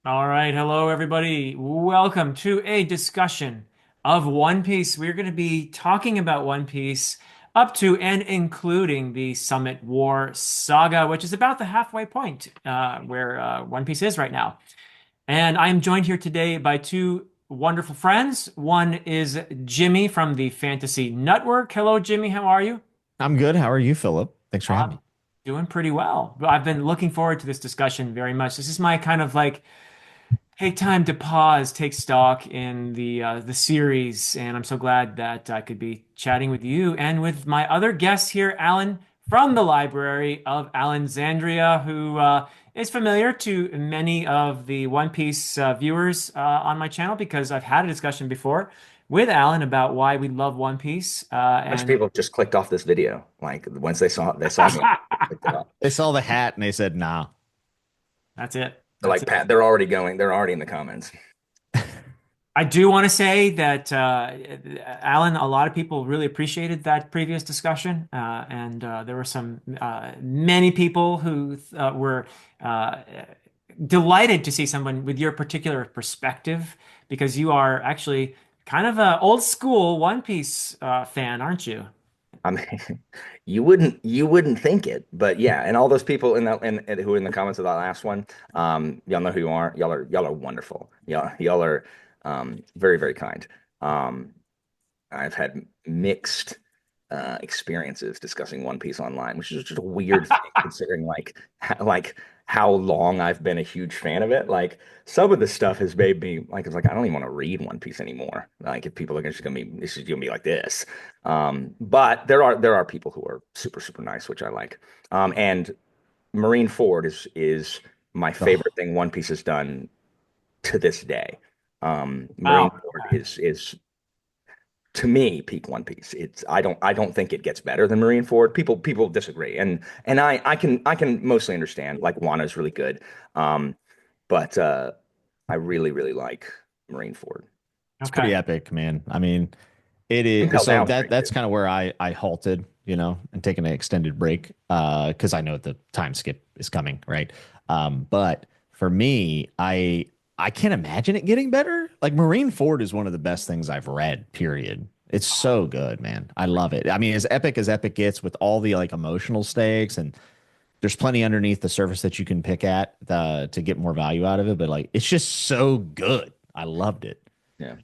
All right, hello everybody. Welcome to a discussion of One Piece. We're going to be talking about One Piece up to and including the Summit War Saga, which is about the halfway point where One Piece is right now. And I am joined here today by two wonderful friends. One is Jimmy from the Fantasy Network. Hello, Jimmy. How are you? I'm good. How are you, Philip? Thanks for having I'm me. doing pretty well. I've been looking forward to this discussion very much. This is my kind of like take time to pause, take stock in the series, and I'm so glad that I could be chatting with you and with my other guest here, Alan from the Library of Alexandria, who is familiar to many of the One Piece viewers on my channel because I've had a discussion before with Alan about why we love One Piece, Bunch of and people just clicked off this video. Like once they saw me, clicked it off. They saw the hat and they said, "Nah." that's it. They're That's like, it. Pat, they're already in the comments. I do want to say that Alan, a lot of people really appreciated that previous discussion, and there were some many people who were uh, delighted to see someone with your particular perspective because you are actually kind of an old school One Piece fan, aren't you? I mean, you wouldn't think it, but yeah, and all those people in who were in the comments of that last one, y'all know who you are. Y'all are wonderful. Y'all are very, very kind. Um, I've had mixed experiences discussing One Piece online, which is just a weird thing considering like how long I've been a huge fan of it. Like some of the stuff has made me like it's like I don't even want to read One Piece anymore. Like if people are just gonna be this is gonna be like this. But there are people who are super super nice, which I like. And Marine Ford is my Oh, favorite thing One Piece has done to this day. Marine Wow. Ford is to me peak One Piece. It's I don't think it gets better than Marineford. People disagree, and I can mostly understand. Like Wano's really good, um, but I really really like Marineford. it's Okay. pretty epic, man. I mean, it is. Impel So Down's that great that's too. kind of where I halted, and taking an extended break, because I know the time skip is coming, right? But for me, I can't imagine it getting better. Like Marine Ford is one of the best things I've read. Period. It's so good, man. I love it. I mean, as epic gets with all the like emotional stakes and there's plenty underneath the surface that you can pick at to get more value out of it, but like it's just so good. I loved it. Yeah,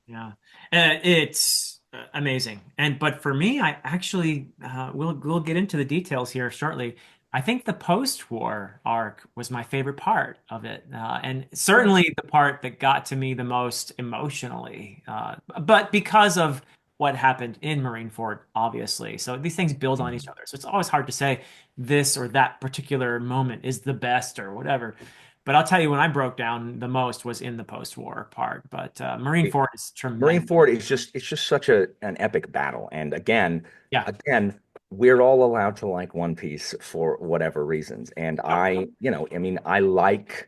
Yeah, it's amazing. And but for me, I actually we'll get into the details here shortly. I think the post-war arc was my favorite part of it, and certainly the part that got to me the most emotionally. But because of what happened in Marineford, obviously, so these things build on each Mhm. other. So it's always hard to say this or that particular moment is the best or whatever. But I'll tell you, when I broke down the most was in the post-war part. But It- Marineford is tremendous. Marineford is just it's just such a an epic battle, and Yeah. again. We're all allowed to like One Piece for whatever reasons. And Yep. I mean, I like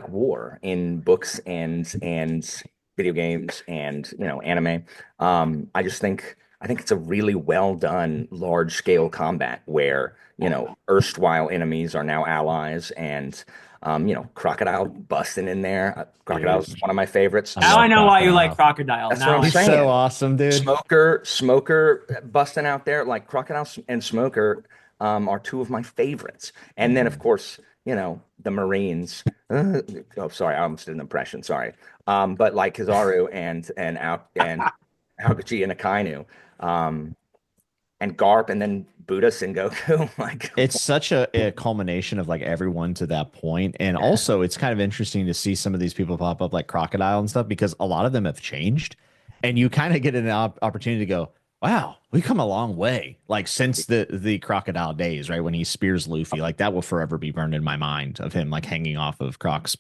war in books and video games and anime. I think it's a really well done large scale combat where erstwhile enemies are now allies and Crocodile busting in there. Dude, Crocodile's one of my favorites. I Now I love know why you like Crocodile. Crocodile. That's what Now I'm I He's so saying. awesome, dude. Smoker busting out there like Crocodile and Smoker are two of my favorites. And then of Mhm. course, the Marines. Oh, sorry, I almost did an impression. Sorry. But like Kizaru and Aokuchi and Akainu, and Garp, and then Buddha Sengoku. Like, It's such a culmination of like everyone to that point. And yeah, also, it's kind of interesting to see some of these people pop up like Crocodile and stuff because a lot of them have changed. And you kind of get an opportunity to go, wow, we've come a long way. Like since the Crocodile days, right? When he spears Luffy, like that will forever be burned in my mind of him like hanging off of Croc's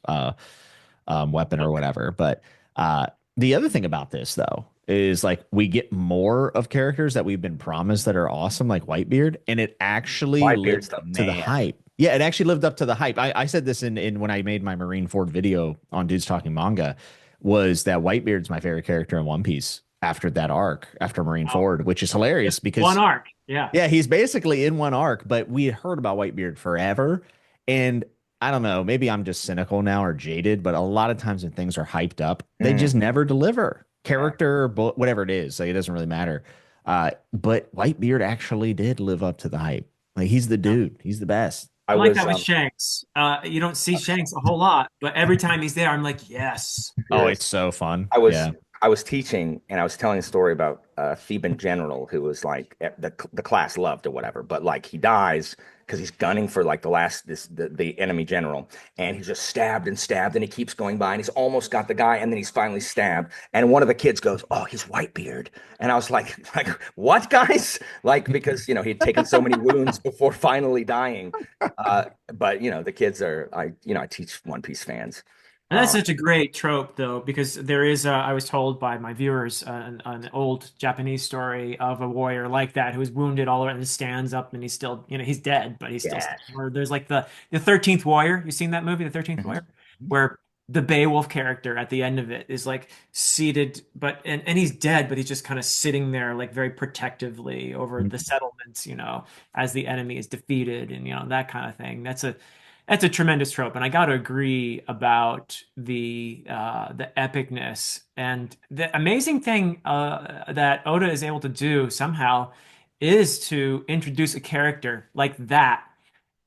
weapon or whatever. But uh, the other thing about this, though, is like we get more of characters that we've been promised that are awesome, like Whitebeard, and it actually Whitebeard's lived the up to the man. hype. Yeah, it actually lived up to the hype. I said this in when I made my Marine Ford video on Dudes Talking Manga, was that Whitebeard's my favorite character in One Piece after that arc, after Marine wow. Ford, which is Just hilarious one because arc. Yeah. yeah, he's basically in one arc, but we had heard about Whitebeard forever. And I don't know, maybe I'm just cynical now or jaded, but a lot of times when things are hyped up, they Mm, just never deliver. yeah. Character, whatever it is, like it doesn't really matter. But Whitebeard actually did live up to the hype. Like he's the dude. He's the best. I I like was that with Shanks. You don't see Shanks a whole lot, but every time he's there, I'm like, yes. Oh, curious. it's so fun. I was Yeah. I was teaching and I was telling a story about a Theban general who was like the class loved or whatever, but like he dies because he's gunning for like the last the enemy general, and he's just stabbed and stabbed and he keeps going by and he's almost got the guy and then he's finally stabbed and one of the kids goes, "Oh, he's Whitebeard," and I was like what guys? Like because he'd taken so many wounds before finally dying. But the kids are I teach One Piece fans. And that's Uh, such a great trope, though, because there is, I was told by my viewers, an old Japanese story of a warrior like that who was wounded all over and stands up and he's still, he's dead, but he's still yes. standing. Or there's like the 13th Warrior. You seen that movie, The 13th Mhm. Warrior? Where the Beowulf character at the end of it is like seated, and he's dead, but he's just kind of sitting there like very protectively over the settlements, as the enemy is defeated and, that kind of thing. That's a tremendous trope, and I got to agree about the epicness and the amazing thing that Oda is able to do somehow is to introduce a character like that,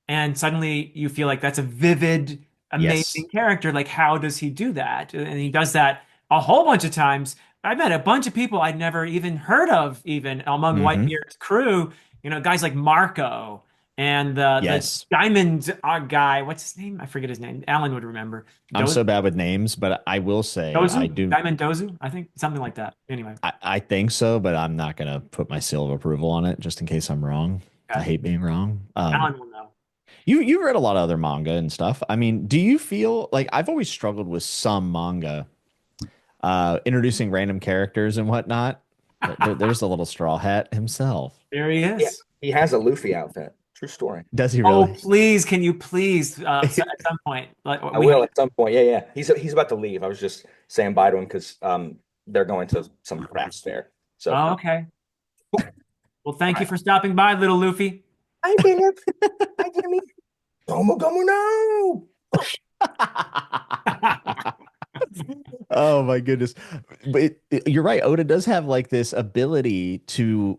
and suddenly you feel like that's a vivid, Yes. amazing character. Like, how does he do that? And he does that a whole bunch of times. I met a bunch of people I'd never even heard of, even among Hmm. Whitebeard's crew. Guys like Marco and the Yes. diamond guy. What's his name? I forget his name. Alan would remember. I'm Dozu, so bad with names, but I will say I Dozu, do. Diamond Dozu. I think something like that. Anyway, I think so, but I'm not gonna put my seal of approval on it just in case I'm wrong. I okay. hate being wrong. Alan will know. You've read a lot of other manga and stuff. I mean, do you feel like I've always struggled with some manga introducing random characters and whatnot? There's the little straw hat himself. There he Yeah, is. he has a Luffy outfit. True story. Does he Oh, really? please, can you please at some point? Like I we have. will at some point. Yeah, yeah. He's about to leave. I was just saying bye to him because they're going to some crafts fair. So Oh, okay. Well, thank you I for stopping by, little Luffy. I did it. I did it. Gomu Gomu no. Oh my goodness. But you're right. Oda does have like this ability to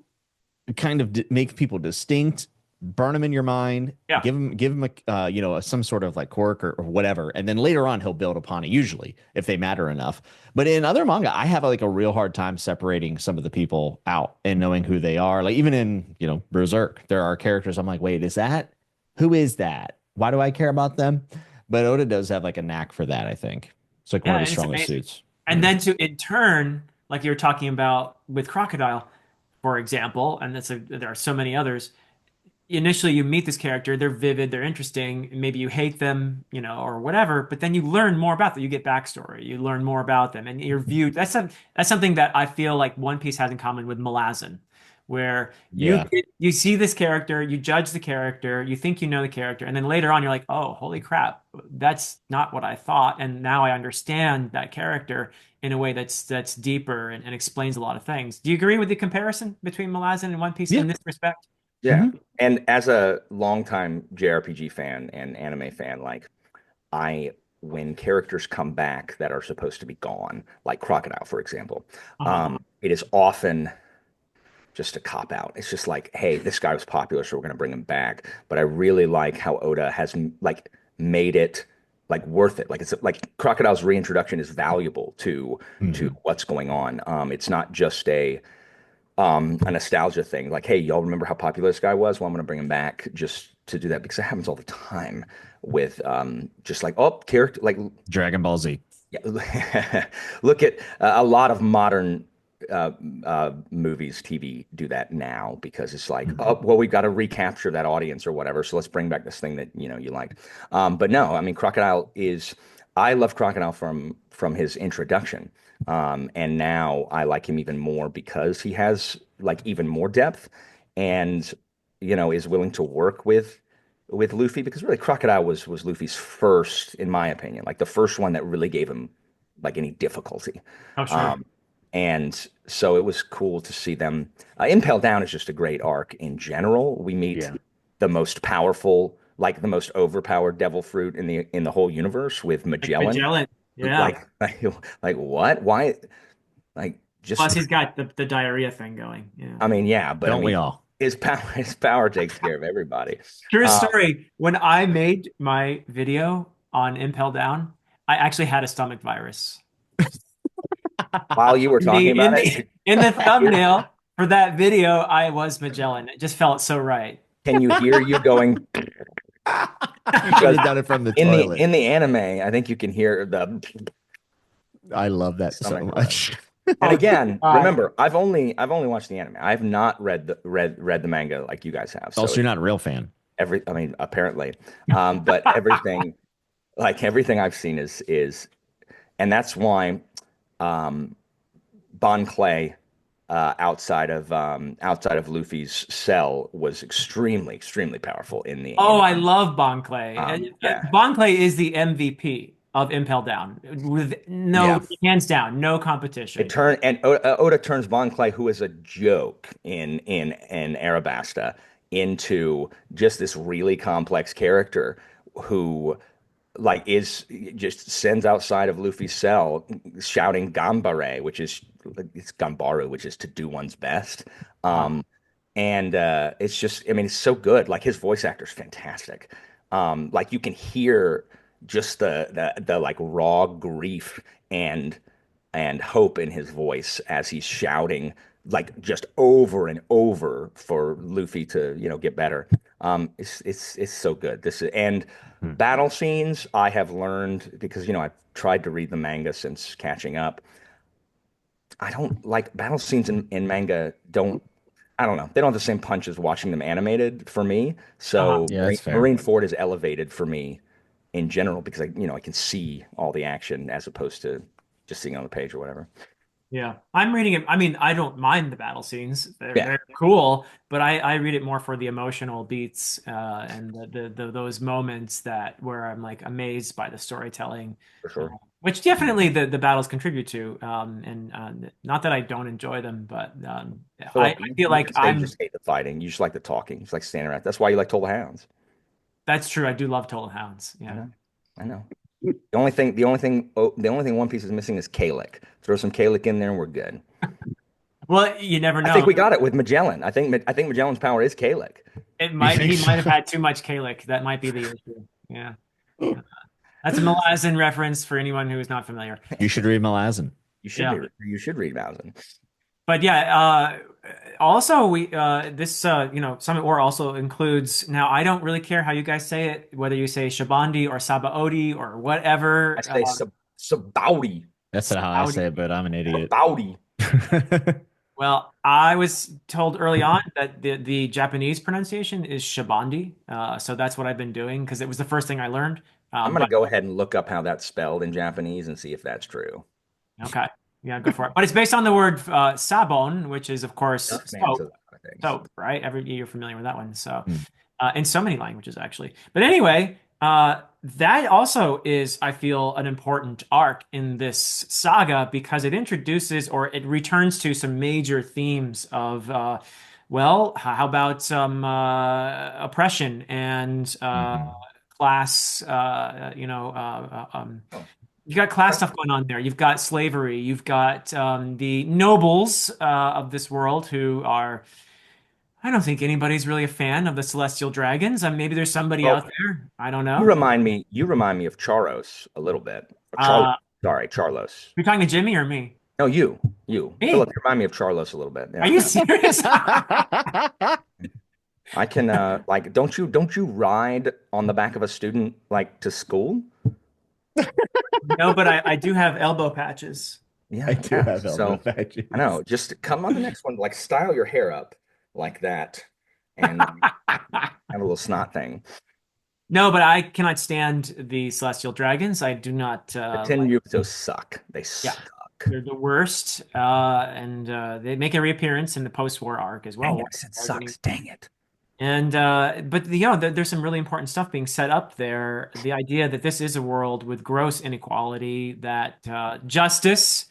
kind of make people distinct, burn them in your mind, Yeah. give them a some sort of like quirk or whatever, and then later on he'll build upon it. Usually, if they matter enough. But in other manga, I have like a real hard time separating some of the people out and knowing who they are. Like even in Berserk, there are characters I'm like, wait, is that who is that? Why do I care about them? But Oda does have like a knack for that. I think it's like one Yeah, of his and it's strongest amazing. suits. And Yeah. then to in turn, like you were talking about with Crocodile, for example, and there are so many others. Initially you meet this character, they're vivid, they're interesting, maybe you hate them, or whatever, but then you learn more about them. You get backstory, you learn more about them, and you're viewed. That's something that I feel like One Piece has in common with Malazan, where Yeah. you see this character, you judge the character, you think you know the character, and then later on you're like, oh, holy crap, that's not what I thought, and now I understand that character in a way that's deeper and explains a lot of things. Do you agree with the comparison between Malazan and One Piece Yeah. in this respect? Yeah. Hmm. And as a longtime JRPG fan and anime fan, like I when characters come back that are supposed to be gone, like Crocodile, for example, Uh-huh. it is often just a cop out. It's just like, hey, this guy was popular, so we're gonna bring him back. But I really like how Oda has like made it like worth it. Like it's like Crocodile's reintroduction is valuable to Hmm. what's going on. It's not just a nostalgia thing. Like, hey, y'all remember how popular this guy was? Well, I'm gonna bring him back just to do that because it happens all the time with just like oh character like Dragon Ball Z. yeah, look at a lot of modern movies, TV do that now because it's like, oh, well, we've got to recapture that audience or whatever. So let's bring back this thing that you like. But no, I mean, Crocodile is. I love Crocodile from his introduction, and now I like him even more because he has like even more depth, and is willing to work with Luffy because really Crocodile was Luffy's first, in my opinion, like the first one that really gave him like any difficulty. Oh, sure. Um, and so it was cool to see them. Impel Down is just a great arc in general. We meet Yeah. the most powerful like the most overpowered devil fruit in the whole universe with Like Magellan. Magellan. Yeah. Like what? Why? Like just Plus, he's got the diarrhea thing going. Yeah. I mean, yeah, but I Don't we mean, all? his power takes care of everybody. True Um, story. When I made my video on Impel Down, I actually had a stomach virus. while you were In talking the about in it, the in the thumbnail for that video, I was Magellan. It just felt so right. can you hear you going? You should Because have done it from the in the toilet. in the anime, I think you can hear the I love that so stomach bug. much. And Oh, again, God. remember, I've only watched the anime. I have not read the manga like you guys have. So Also, it's you're not a real fan. I mean, apparently, but everything I've seen is, and that's why um, Bon Clay outside of Luffy's cell was extremely powerful Oh, in I love Bon Clay. yeah, Bon Clay is the MVP of Impel Down with yeah. no hands down, no It competition. turned and Oda turns Von Clay, who is a joke in Arabasta, into just this really complex character who like is just sends outside of Luffy's cell shouting Gambare, which is it's Gambaru, which is to do one's best. Wow. And it's just, I mean, it's so good. Like his voice actor's fantastic. Like you can hear just the like raw grief and hope in his voice as he's shouting like just over and over for Luffy to, get better. It's so good. This is, and Hmm. battle scenes I have learned because I've tried to read the manga since catching up. I don't like battle scenes in manga don't I don't know. They don't have the same punch as watching them animated for me. Uh-huh. So Yeah, that's fair. Marine Ford is elevated for me in general because I can see all the action as opposed to just seeing it on the page or whatever. Yeah, I'm reading it. I mean, I don't mind the battle scenes; Yeah, they're cool. But I read it more for the emotional beats and those moments that where I'm like amazed by the storytelling, for uh, sure. which definitely the battles contribute to. And not that I don't enjoy them, but So I like feel you like just say you I'm. just hate the fighting. You just like the talking. You just like standing around. That's why you like Toll the Hounds. That's true. I do love Total Hounds. I Yeah. know. I know. The only thing One Piece is missing is Kalik. Throw some Kalik in there and we're good. Well, you never I think know. we got it with Magellan. I think Magellan's power is Kalik. It You might think he so? might have had too much Kalik. That might be the issue. Yeah. That's a Malazan reference for anyone who is not familiar. You should read Malazan. Yeah. You should read Mausen. But yeah, also we this Summit War also includes now I don't really care how you guys say it, whether you say Shabandi or Sabaody or I whatever. say Sabaudi. That's not how I say Sabaody. it, but I'm an idiot. Sabaudi. Well, I was told early on that the Japanese pronunciation is Shabandi, so that's what I've been doing because it was the first thing I learned. I'm gonna But go ahead and look up how that's spelled in Japanese and see if that's true. okay, yeah, go for it. But it's based on the word sabon, which is of course Duff man says soap. a lot of things. Soap, right? You're familiar with that one. So, Hmm. in so many languages, actually. But anyway, that also is, I feel, an important arc in this saga because it introduces or it returns to some major themes of, well, how about some oppression and Mhm. class, Oh, you got class stuff going on there. You've got slavery. You've got the nobles of this world who are I don't think anybody's really a fan of the celestial dragons. Maybe there's somebody well, out there. I don't you know. remind me. You remind me of Charos a little bit. Or Uh, Sorry, Charlos. you're talking to Jimmy or me? No, you, Philip. Me? You remind me of Charlos a little bit. Are Yeah, you serious? I can. Like, don't you ride on the back of a student like to school? No, but I do have elbow patches. I Yeah, do yeah. have elbow So I know. patches. Just come on the next one. Like, style your hair up like that, and have a little snot thing. No, but I cannot stand the celestial dragons. I do not The Ten like. Ryukyus suck. They Yeah, suck. they're the worst, and they make a reappearance in the post-war arc as Dang well. it! I said sucks. Dang it. And but there's some really important stuff being set up there. The idea that this is a world with gross inequality, that justice.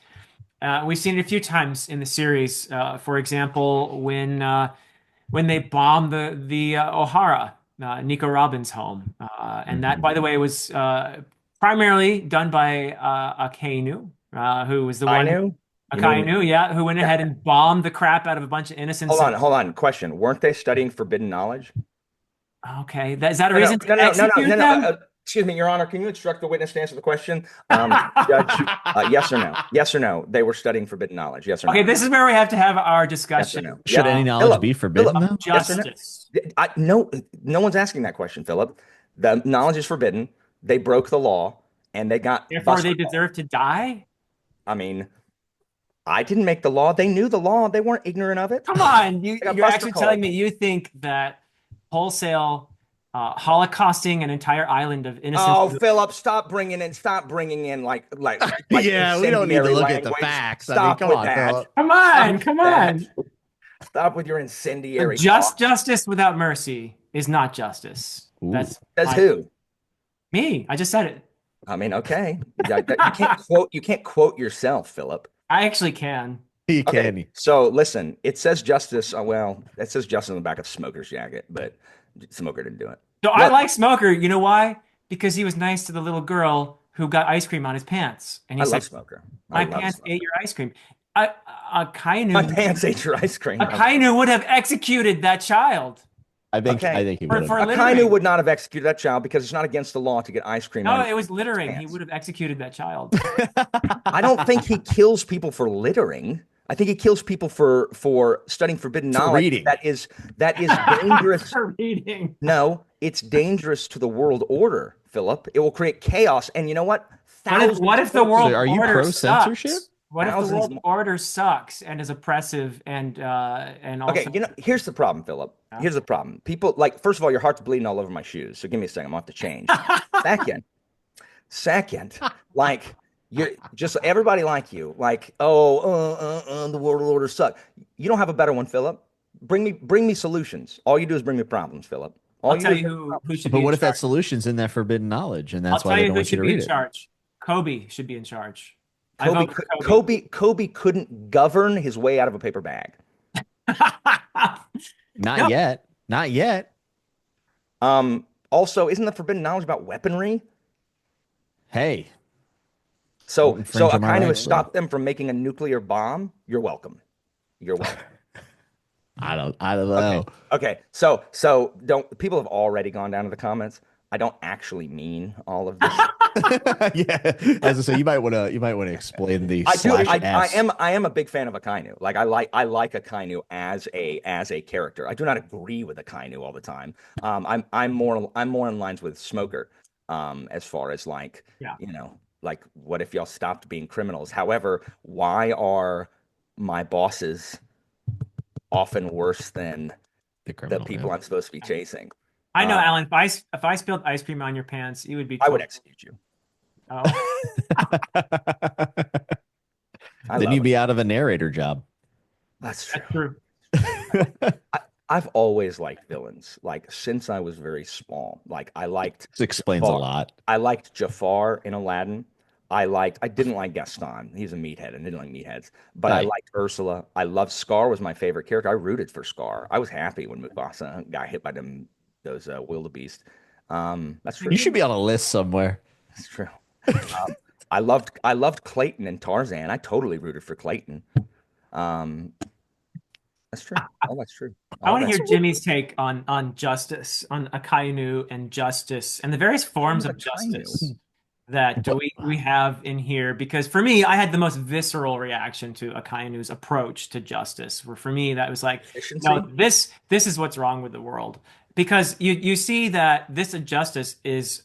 We've seen it a few times in the series. For example, when they bomb the O'Hara. Nico Robin's home. And that, by the way, was primarily done by Akainu, who was the I one, knew. You mean, Akainu, yeah, who went yeah. ahead and bombed the crap out of a bunch of innocent Hold citizens. on. Question. Weren't they studying forbidden knowledge? Okay, is that a No, no, reason no, to no, no, no, no, execute no. them? Excuse me, Your Honor. Can you instruct the witness to answer the question? Judge, yes or no? Yes or no? They were studying forbidden knowledge. Yes or Okay, no? this is where we have to have our Yes or discussion no? Should Yeah, any knowledge Philip. be forbidden Philip. of though? Yes or no? justice. No, no one's asking that question, Philip. The knowledge is forbidden. They broke the law and they got Therefore, they busted for it. deserve to die? I mean, I didn't make the law. They knew the law. They weren't ignorant of it. Come on, They got you're buster actually telling called. me you think that wholesale holocausting an entire island of innocent Oh, civilians. Philip, stop bringing in like Yeah, we don't need to incendiary look at the language. facts. I mean, Stop come with on, that. Philip. Come Stop on, with come that. on. Stop with your So incendiary just talk. justice without mercy is not justice. Ooh, That's Says who? me. I just said it. I mean, okay. You can't quote yourself, Philip. I actually can. you Okay, can. so listen, it says justice. Well, it says justice on the back of Smoker's jacket, but Smoker didn't do it. So I Look, like Smoker. You know why? Because he was nice to the little girl who got ice cream on his pants, and I he love said, Smoker. I "My love pants ate Smoker. your ice cream." I, My Akainu, pants ate your ice cream. Akainu would have executed that child I Okay. think he would have. for Akainu littering. would not have executed that child because it's not against the law to get ice cream No, on it was his littering. He pants. would have executed that child. I don't think he kills people for littering. I think he kills people for studying forbidden For knowledge. reading. That is dangerous. For reading. No, it's dangerous to the world order, Philip. It will create chaos. And you know what? What Thousands if the more So world people, are you order pro censorship? sucks? What if the thousands world more. order sucks and is oppressive and Okay, also here's the problem, Philip. yeah. Here's the problem. People like, first of all, your heart's bleeding all over my shoes. So give me a second. I'm gonna have to change. Second, second, like you're just everybody like you, like, oh, the world order suck. You don't have a better one, Philip. Bring me solutions. All you do is bring me problems, Philip. All I'll you do tell is you bring me who problems. should But be in what if that charge. solution's in that forbidden knowledge, and I'll that's why tell they you don't who want you should to be in read it? charge. Kobe should be in charge. I Kobe, vote for Kobe. Kobe couldn't govern his way out of a paper bag. Not No, yet. Not yet. Also, isn't the forbidden knowledge about weaponry? Hey, So, don't infringe on my Akainu has rights, bro. stopped them from making a nuclear bomb. You're welcome. You're welcome. I don't Okay. know. Okay. So don't people have already gone down to the comments. I don't actually mean all of this. Yeah, as I say, you might want to explain the I do. slash I s. am. I am a big fan of Akainu. Like I like Akainu as a character. I do not agree with Akainu all the time. I'm more in lines with Smoker. As far as like yeah. like what if y'all stopped being criminals? However, why are my bosses often worse than The the criminal, yeah. people I'm supposed to be chasing? I know, Uh, Alan. If I spilled ice cream on your pants, you would be I would told. execute you. Oh, I Then love you'd it. be out of a narrator job. That's true. that's true. I've always liked villains, like since I was very small. Like I liked This explains a Jafar. lot. I liked Jafar in Aladdin. I didn't like Gaston. He's a meathead and didn't like meatheads. But I Hey, liked Ursula. I loved Scar was my favorite character. I rooted for Scar. I was happy when Mufasa got hit by those wildebeest. That's you true. should be on a list somewhere. That's true. Um, I loved Clayton and Tarzan. I totally rooted for Clayton. Um, that's true. All that's true. I All want to that's hear true. Jimmy's take on justice, on Akainu and justice, and the various Wrong forms with of Akainu. justice that But we have in here. Because for me, I had the most visceral reaction to Akainu's approach to justice. Where for me, that was like, no, Efficiency. this is what's wrong with the world. Because you see that this injustice is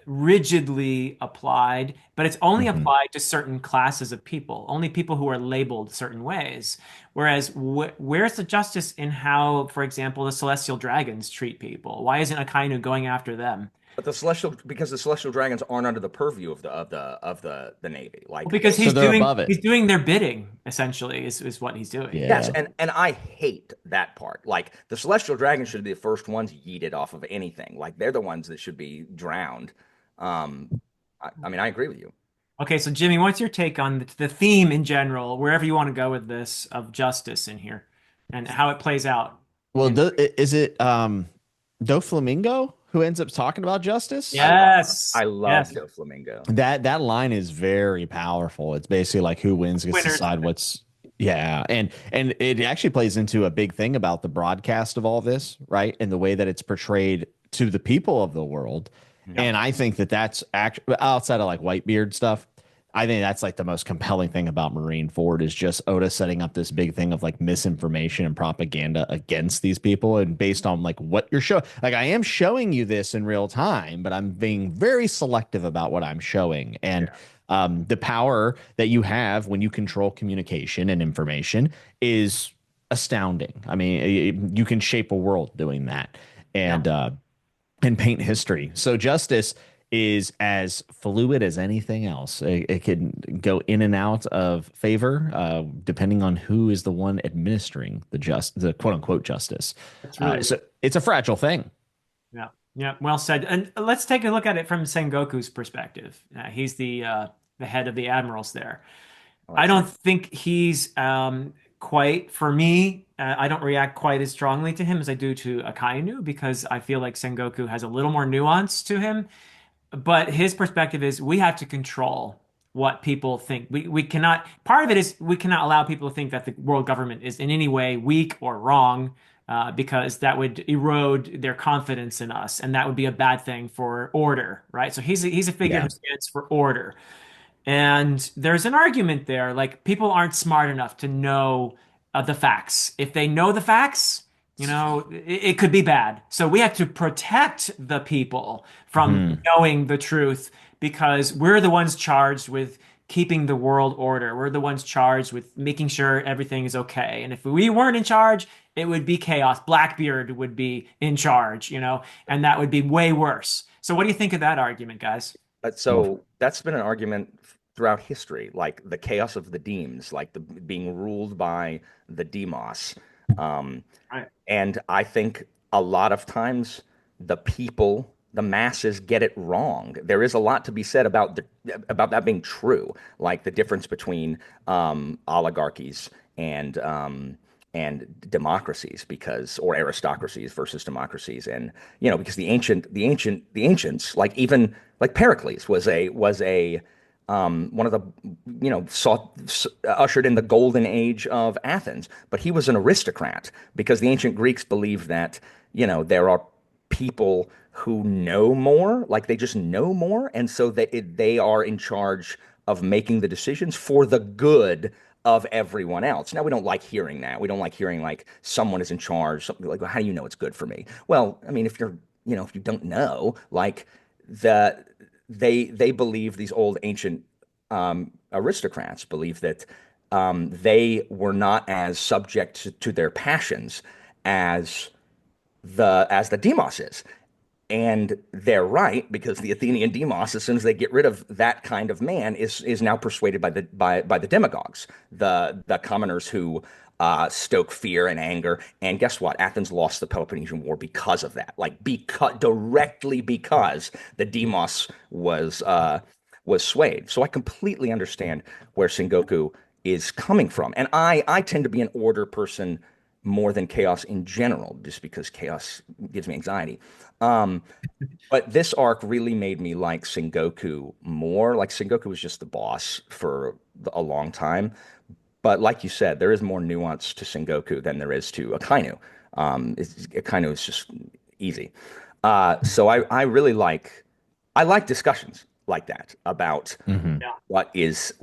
rigidly applied, but it's only mhm. applied to certain classes of people, only people who are labeled certain ways. Whereas, where's the justice in how, for example, the celestial dragons treat people? Why isn't Akainu going after them? But because the celestial dragons aren't under the purview of the Navy. Well, Like because So they're above it. he's doing their bidding, essentially, is what he's doing. yes, Yeah. and I hate that part. Like the celestial dragons should be the first ones yeeted off of anything. Like they're the ones that should be drowned. Um, I mean, I agree with you. Okay, so Jimmy, what's your take on the theme in general, wherever you want to go with this, of justice in here and how it plays out Well, in is it? Doflamingo, who ends up talking about justice. I Yes. love Yes. Joe Flamingo. That line is very powerful. It's basically like who wins gets to Winners. decide what's yeah, and it actually plays into a big thing about the broadcast of all this, right? And the way that it's portrayed to the people of the world. Yeah. And I think that that's actually outside of like Whitebeard stuff. I think that's like the most compelling thing about Marine Ford is just Oda setting up this big thing of like misinformation and propaganda against these people and based on like what you're showing. Like I am showing you this in real time, but I'm being very selective about what I'm showing. And Yeah. the power that you have when you control communication and information is astounding. I mean, you can shape a world doing that. Yeah. And paint history. So justice is as fluid as anything else. It can go in and out of favor depending on who is the one administering the quote unquote justice. That's really So it's a fragile thing. Yeah, yeah, well said. And let's take a look at it from Sengoku's perspective. He's the head of the admirals there. Well, I that's don't think he's quite for me. I don't react quite as strongly to him as I do to Akainu because I feel like Sengoku has a little more nuance to him. But his perspective is we have to control what people think. We cannot, part of it is we cannot allow people to think that the world government is in any way weak or wrong, because that would erode their confidence in us, and that would be a bad thing for order, right? So he's a figure Yeah. who stands for order. And there's an argument there, like people aren't smart enough to know the facts. If they know the facts, it could be bad. So we have to protect the people from Hmm. knowing the truth because we're the ones charged with keeping the world order. We're the ones charged with making sure everything is okay. And if we weren't in charge, it would be chaos. Blackbeard would be in charge, and that would be way worse. So what do you think of that argument, guys? Well, So that's been an argument throughout history, like the chaos of the Deems, like the being ruled by the Demos. Um, Right. and I think a lot of times the people, the masses get it wrong. There is a lot to be said about about that being true, like the difference between oligarchies and democracies or aristocracies versus democracies. And because the ancients, like even like Pericles was a one of the ushered in the golden age of Athens, but he was an aristocrat because the ancient Greeks believed that there are people who know more, like they just know more, and so they are in charge of making the decisions for the good of everyone else. Now we don't like hearing that. We don't like hearing like someone is in charge. Something like, well, how do you know it's good for me? Well, I mean, if you don't know, like the they believe these old ancient aristocrats believe that they were not as subject to their passions as the demos is. And they're right because the Athenian demos, as soon as they get rid of that kind of man, is now persuaded by the demagogues, the commoners who stoke fear and anger. And guess what? Athens lost the Peloponnesian War because of that. Like directly because the demos was swayed. So I completely understand where Sengoku is coming from, and I tend to be an order person more than chaos in general, just because chaos gives me anxiety. Um, but this arc really made me like Sengoku more. Like Sengoku was just the boss for a long time. But like you said, there is more nuance to Sengoku than there is to Akainu. Akainu is just easy. So I really I like discussions like that about mhm. Yeah. what is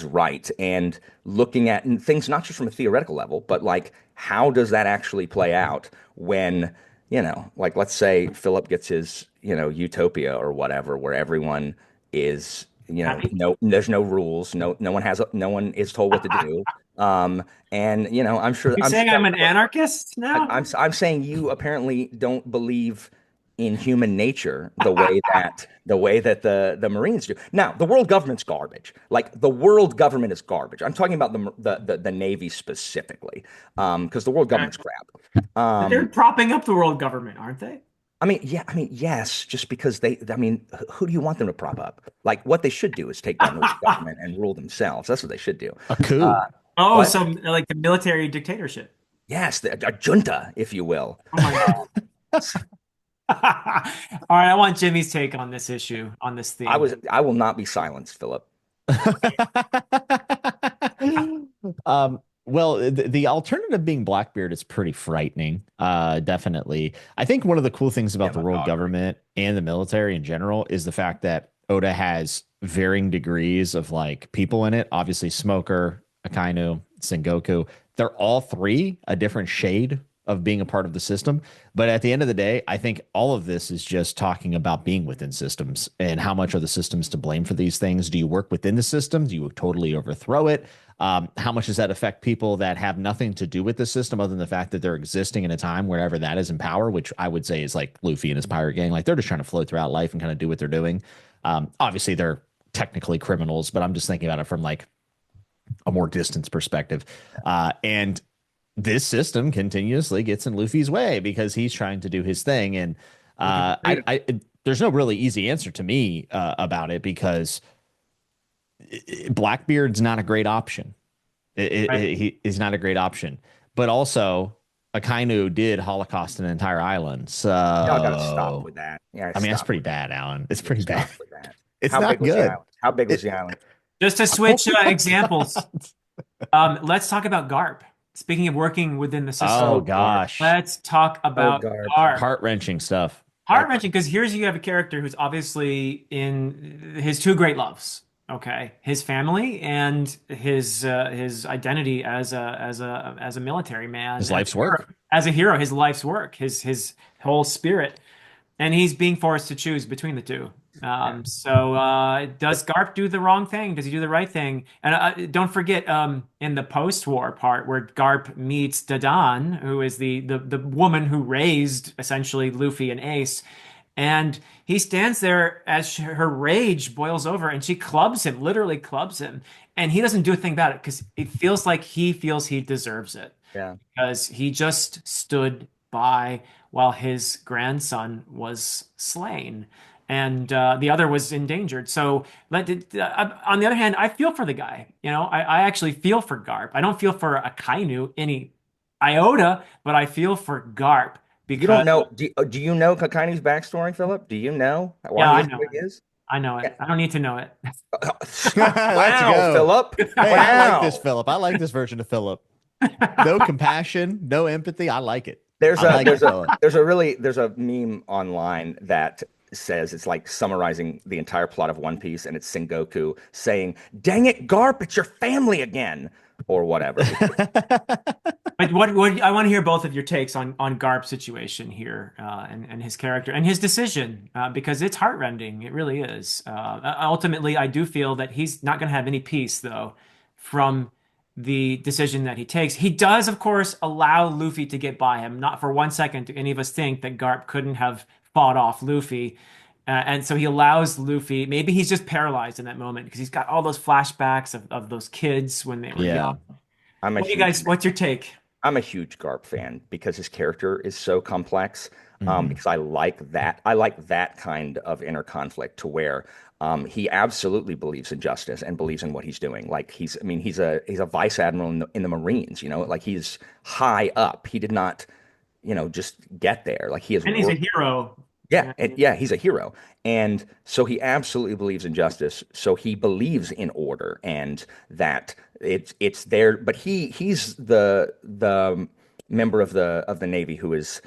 right and looking at things not just from a theoretical level, but like how does that actually play out when, like let's say Philip gets his, utopia or whatever, where everyone is, Happy. no, there's no rules, no one is told what to do. And You I'm saying sure I'm an anarchist now? I'm saying you apparently don't believe in human nature the way that the Marines do. Now, the world government's garbage. Like the world government is garbage. I'm talking about the Navy specifically, because the world Okay. government's crap. But they're Um, propping up the world government, aren't they? I mean, yes, just because I mean, who do you want them to prop up? Like, what they should do is take down the world government and rule themselves. That's what they should do. A Uh, coup. Oh, what? some like the military dictatorship. Yes, a junta, if you will. Oh my God. All right, I want Jimmy's take on this issue, on this theme. I will not be silenced, Philip. Well, the alternative being Blackbeard is pretty frightening. Definitely. I think one of the cool things Yeah, about the my world dog. government and the military in general is the fact that Oda has varying degrees of like people in it. Obviously, Smoker, Akainu, Sengoku. They're all three a different shade of being a part of the system. But at the end of the day, I think all of this is just talking about being within systems and how much are the systems to blame for these things. Do you work within the system? Do you totally overthrow it? How much does that affect people that have nothing to do with the system other than the fact that they're existing in a time wherever that is in power, which I would say is like Luffy and his pirate gang. Like they're just trying to float throughout life and kind of do what they're doing. Obviously, they're technically criminals, but I'm just thinking about it from like a more distance perspective. And this system continuously gets in Luffy's way because he's trying to do his thing. And Looking for freedom. there's no really easy answer to me about it because Blackbeard's not a great option. Right. He's not a great option. But also, Akainu did Holocaust an entire island. Y'all got to stop So, with that. Yeah, I mean, that's stop pretty with that. bad, Alan. It's Yeah, pretty bad. stop with that. It's How big not was the good. island? How big was It, the island? Just to oh, switch examples, let's talk about Garp. Speaking of working within the oh system, Oh, Garp. gosh. let's talk Oh, about Garp. Garp. Heart-wrenching stuff. Heart-wrenching, because here's you have a character who's obviously in his two great loves. Okay, his family and his identity as a military man, His life's work. as a hero, his life's work, his whole spirit, and he's being forced to choose between the two. Yeah. Does Garp do the wrong thing? Does he do the right thing? And don't forget, in the post-war part where Garp meets Dadan, who is the woman who raised essentially Luffy and Ace, and he stands there as her rage boils over, and she clubs him, literally clubs him, and he doesn't do a thing about it because it feels like he feels he deserves it Yeah. because he just stood by while his grandson was slain and the other was endangered. So, on the other hand, I feel for the guy. You know, I actually feel for Garp. I don't feel for Akainu any iota, but I feel for Garp You don't because, know. Do you know Kakai's backstory, Philip? Do you know why yeah, he I is the know way it. he is? I know it. Yeah. I don't need to know it. Let's Wow, go. Philip. Hey, I like this Wow. Philip. I like this version of Philip. No compassion, no empathy. I like it. There's I a like it, there's a Philip. there's a meme online that says it's like summarizing the entire plot of One Piece, and it's Sengoku saying, "Dang it, Garp, it's your family again," or whatever. But what I want to hear both of your takes on Garp's situation here and his character and his decision because it's heartrending. It really is. Ultimately, I do feel that he's not going to have any peace though from the decision that he takes. He does, of course, allow Luffy to get by him. Not for one second do any of us think that Garp couldn't have fought off Luffy. And so he allows Luffy, maybe he's just paralyzed in that moment because he's got all those flashbacks of those kids when they were Yeah. young. I'm a What do you huge guys, what's your take? I'm a huge Garp fan because his character is so complex. Hmm. Because I like that. I like that kind of inner conflict to where he absolutely believes in justice and believes in what he's doing. Like I mean, he's a vice admiral in the Marines. You know, like he's high up. He did not, just get there. Like he has And he's a worked. hero. Yeah, Yeah. and yeah, he's a hero. And so he absolutely believes in justice. So he believes in order and that it's there. But he's the member of the Navy who is,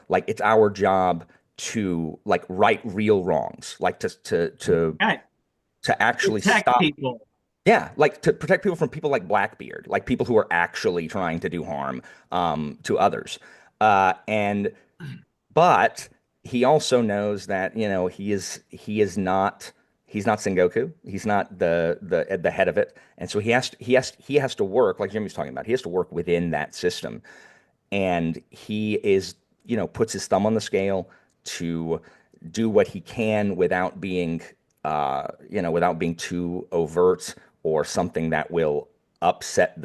like it's our job to like right real wrongs, like Right. to actually Protect stop. people. Yeah, like to protect people from people like Blackbeard, like people who are actually trying to do harm to others. And but he also knows that, he is not Sengoku. He's not the head of it. And so he has to work, like Jimmy was talking about, he has to work within that system. And he is, puts his thumb on the scale to do what he can without being too overt or something that will upset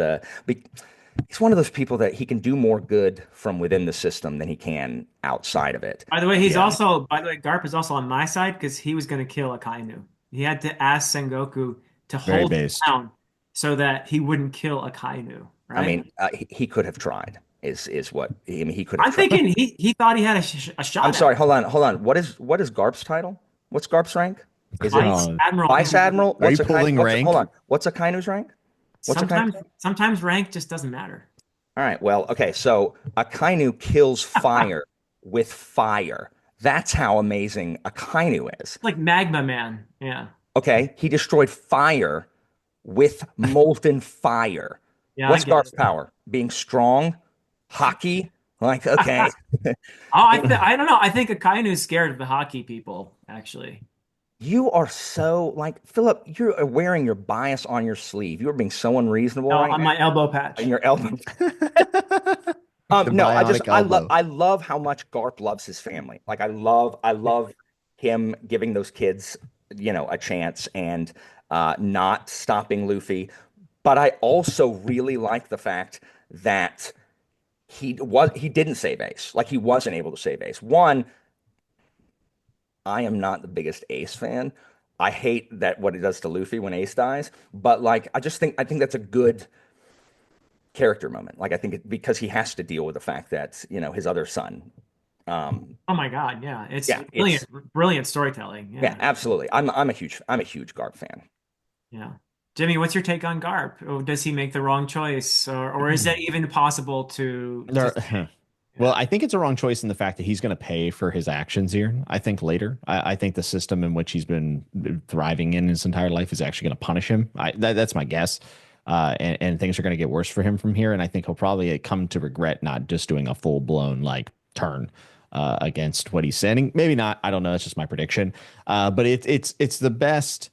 he's one of those people that he can do more good from within the system than he can outside of it. By the way, Yeah. by the way, Garp is also on my side because he was going to kill Akainu. He had to ask Sengoku to Very hold him based. down so that he wouldn't kill Akainu, I right? mean, he could have tried. is what I mean. He could have I'm tried. thinking he thought he had a I'm shot at sorry. Hold on. What is Garp's title? What's Garp's rank? Is it Vice Oh, Admiral. Vice Admiral? are you pulling What's hold rank? on? What's a Kainu's rank? What's a Kainu's rank? Sometimes rank just doesn't matter. All right. Well, okay. So a Kainu kills fire with fire. That's how amazing a Kainu is. Like Magma Man. Yeah. Okay. He destroyed fire with molten fire. Yeah, I What's get Garp's it. power? Being strong, hockey. Like, okay. I don't know. I think Akainu's scared of the hockey people, actually. You are so like Philip, you're wearing your bias on your sleeve. You are being so unreasonable No, right on my now. elbow And patch. your elbow. The No, bionic elbow. I love how much Garp loves his family. Like I love him giving those kids, a chance and not stopping Luffy. But I also really like the fact that he didn't save Ace. Like he wasn't able to save Ace. One, I am not the biggest Ace fan. I hate that what it does to Luffy when Ace dies, but like I think that's a good character moment. Like I think because he has to deal with the fact that, his other son. Oh my God, yeah. It's Yeah, it's brilliant storytelling. yeah, Yeah. absolutely. I'm a huge Garp fan. Yeah. Jimmy, what's your take on Garp? Oh, does he make the wrong choice? Or is that even possible to There, say? well, Yeah. I think it's a wrong choice in the fact that he's going to pay for his actions here. I think later, I think the system in which he's been thriving in his entire life is actually going to punish him. That's my guess. And things are going to get worse for him from here. And I think he'll probably come to regret not just doing a full blown like turn against what he's saying. Maybe not. I don't know. That's just my prediction. But it's the best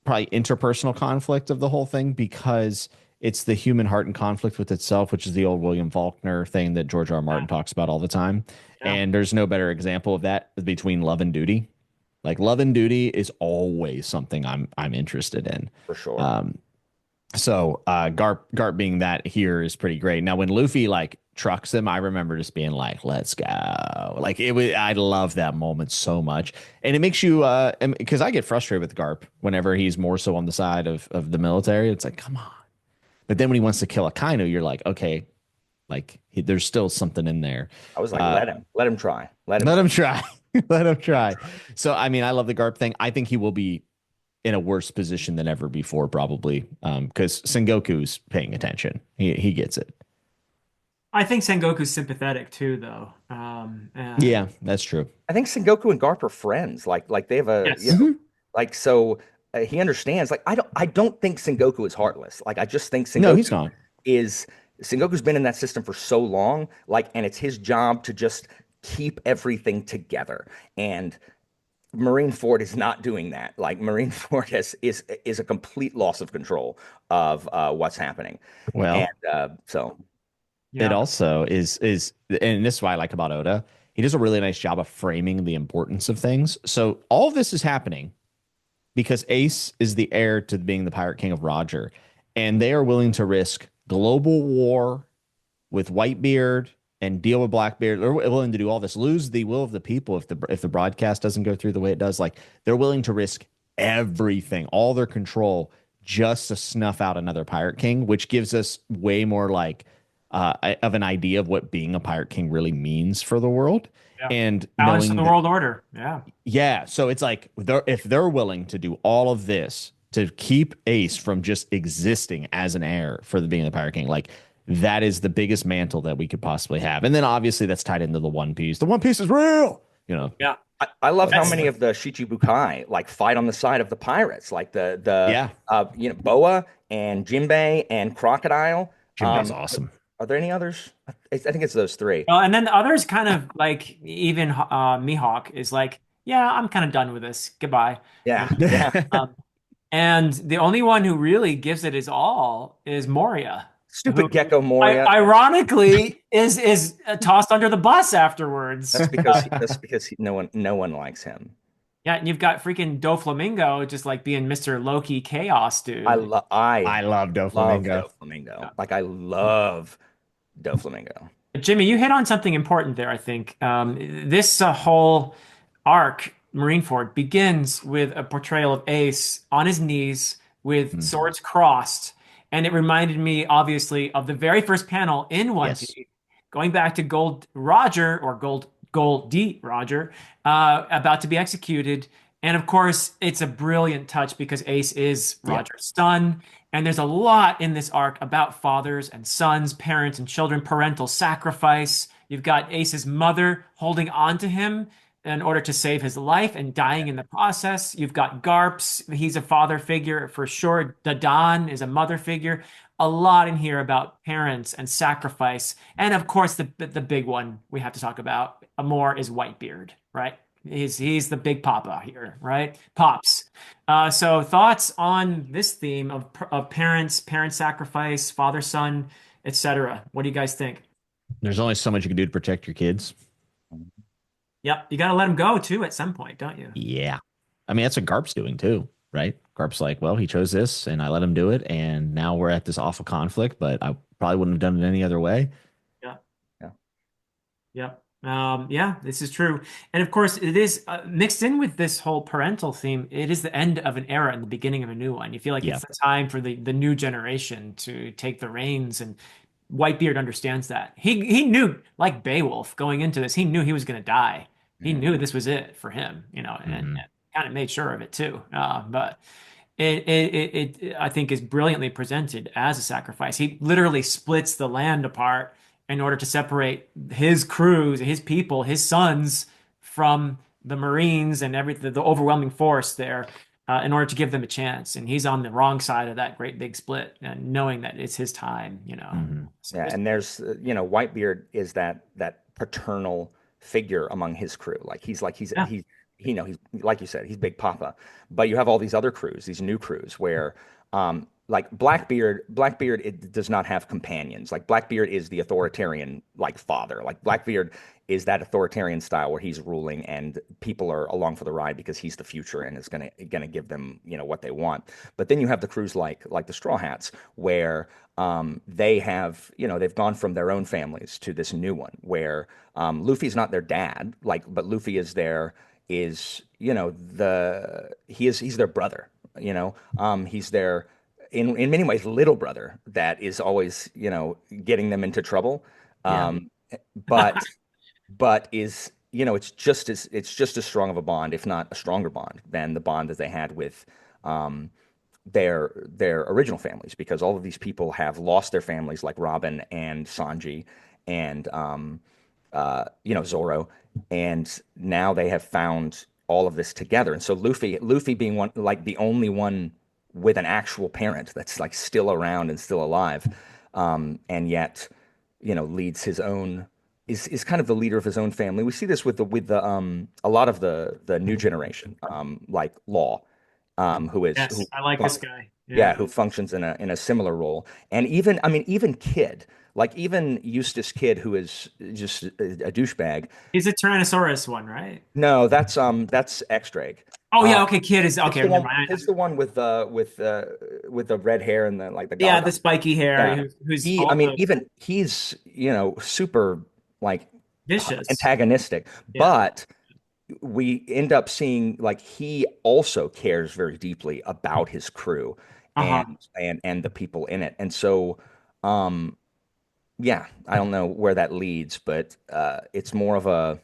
probably interpersonal conflict of the whole thing because it's the human heart in conflict with itself, which is the old William Faulkner thing that George R. R. Yeah. Martin talks about all the time. Yeah. And there's no better example of that between love and duty. Like love and duty is always something I'm interested in. For sure. Um, Garp being that here is pretty great. Now when Luffy like trucks him, I remember just being like, "Let's go!" Like it was. I love that moment so much, and it makes you because I get frustrated with Garp whenever he's more so on the side of the military. It's like, come on. But then when he wants to kill a Akainu, you're like, okay, like there's still something in there. I was like, Uh, let him try. Let him Let try. him try. Let him try. So I mean, I love the Garp thing. I think he will be in a worse position than ever before, probably, because Sengoku's paying attention. He gets it. I think Sengoku's sympathetic too, though. Yeah, that's true. I think Sengoku and Garp are friends. Like they have Yes. like so he understands. Like I don't think Sengoku is heartless. Like I just think No, he's not. is Sengoku's been in that system for so long. Like and it's his job to just keep everything together. And Marineford is not doing that. Like Marineford is a complete loss of control of what's happening. And Well, so it Yeah. also is, and this is what I like about Oda. He does a really nice job of framing the importance of things. So all of this is happening because Ace is the heir to being the Pirate King of Roger, and they are willing to risk global war with Whitebeard and deal with Blackbeard. They're willing to do all this, lose the will of the people if the broadcast doesn't go through the way it does. Like they're willing to risk everything, all their control, just to snuff out another Pirate King, which gives us way more like of an idea of what being a Pirate King really means for the world. Yeah. And Balance of knowing the that, world order. Yeah. yeah, so it's like if they're willing to do all of this to keep Ace from just existing as an heir for the being the Pirate King, like that is the biggest mantle that we could possibly have. And then obviously that's tied into the One Piece. The One Piece is real, you know. Yeah. I love how That's many of the Shichibukai like fight on the side of the pirates, like the Yeah, Boa and Jinbei and Crocodile. Jinbei's awesome. Are there any others? I think it's those three. well, and then the others kind of like even Mihawk is like, yeah, I'm kind of done with this. Goodbye. Yeah, yeah. Um, and the only one who really gives it his all is Moria, who Stupid Gecko Moria. ironically is tossed under the bus afterwards. No one likes him. Yeah, and you've got freaking Doflamingo just like being Mr. Loki Chaos, I dude. love I I love love Doflamingo. Doflamingo. Like I love Doflamingo. Jimmy, you hit on something important there, I think. This whole arc, Marineford, begins with a portrayal of Ace on his knees with Mhm. swords crossed. And it reminded me, obviously, of the very first panel in One Yes. Piece going back to Gold Roger or Gold D Roger, about to be executed. And of course, it's a brilliant touch because Ace is Yeah. Roger's son. And there's a lot in this arc about fathers and sons, parents and children, parental sacrifice. You've got Ace's mother holding on to him in order to save his life and dying in the process. You've got Garps, he's a father figure for sure. Dadan is a mother figure. A lot in here about parents and sacrifice. And of course, the big one we have to talk about more is Whitebeard, right? He's the big papa here, right? Pops. So thoughts on this theme of parents, parent sacrifice, father son, etc. What do you guys think? There's only so much you can do to protect your kids. Yep, you got to let them go too at some point, don't you? Yeah. I mean, that's what Garp's doing too, right? Garp's like, well, he chose this and I let him do it. And now we're at this awful conflict, but I probably wouldn't have done it any other way. Yeah. Yeah. Yep. Yeah, this is true. And of course, it is mixed in with this whole parental theme. It is the end of an era and the beginning of a new one. You feel like Yeah. it's the time for the new generation to take the reins, and Whitebeard understands that. He knew, like Beowulf, going into this, he knew he was going to die. He Mhm. knew this was it for him, and Hmm. kind of made sure of it too. But I think is brilliantly presented as a sacrifice. He literally splits the land apart in order to separate his crews, his people, his sons from the Marines and the overwhelming force there, in order to give them a chance. And he's on the wrong side of that great big split, and knowing that it's his time. Hmm. So Yeah, and there's Whitebeard is that paternal figure among his crew. yeah, He's like you said, he's Big Papa. But you have all these other crews, these new crews where like Blackbeard it does not have companions. Like Blackbeard is the authoritarian like father. Like Blackbeard is that authoritarian style where he's ruling and people are along for the ride because he's the future and is gonna give them, what they want. But then you have the crews like the Straw Hats where they have, they've gone from their own families to this new one where Luffy's not their dad, but Luffy is he's their brother, he's their in many ways little brother that is always, getting them into trouble. Yeah. Um, but is, it's just as strong of a bond, if not a stronger bond than the bond that they had with um their original families because all of these people have lost their families like Robin and Sanji and Zoro, and now they have found all of this together. And so Luffy being one like the only one with an actual parent that's like still around and still alive, and yet leads his own is kind of the leader of his own family. We see this with the a lot of the new generation, like Law, who is yes, who I like this guy. yeah, Yeah, who functions in a similar role. And even, I mean, even Kid, like even Eustace Kid, who is just a douchebag. he's a Tyrannosaurus one, right? No, that's X-Drake. Oh Um, yeah, okay. Kid is it's okay. the Never one. mind. It's the one with the red hair and the Yeah, goggles. the spiky hair, Yeah, who's I mean, also even he's super like vicious. antagonistic, Yeah. but we end up seeing like he also cares very deeply about his crew Uh-huh. and the people in it. And so um yeah, I don't know where that leads, but it's more of a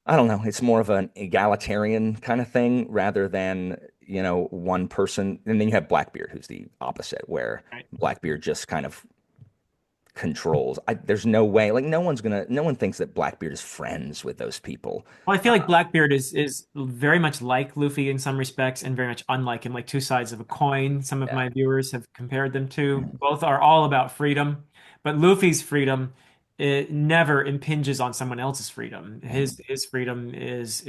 I don't know, it's more of an egalitarian kind of thing rather than, one person. And then you have Blackbeard, who's the opposite, where Right. Blackbeard just kind of controls. There's no way, like no one thinks that Blackbeard is friends with those people. Well, I feel like Blackbeard is very much like Luffy in some respects and very much unlike him, like two sides of a coin. Some of Yeah. my viewers have compared them to. Both are all about freedom, but Luffy's freedom it never impinges on someone else's freedom. Mhm. His freedom is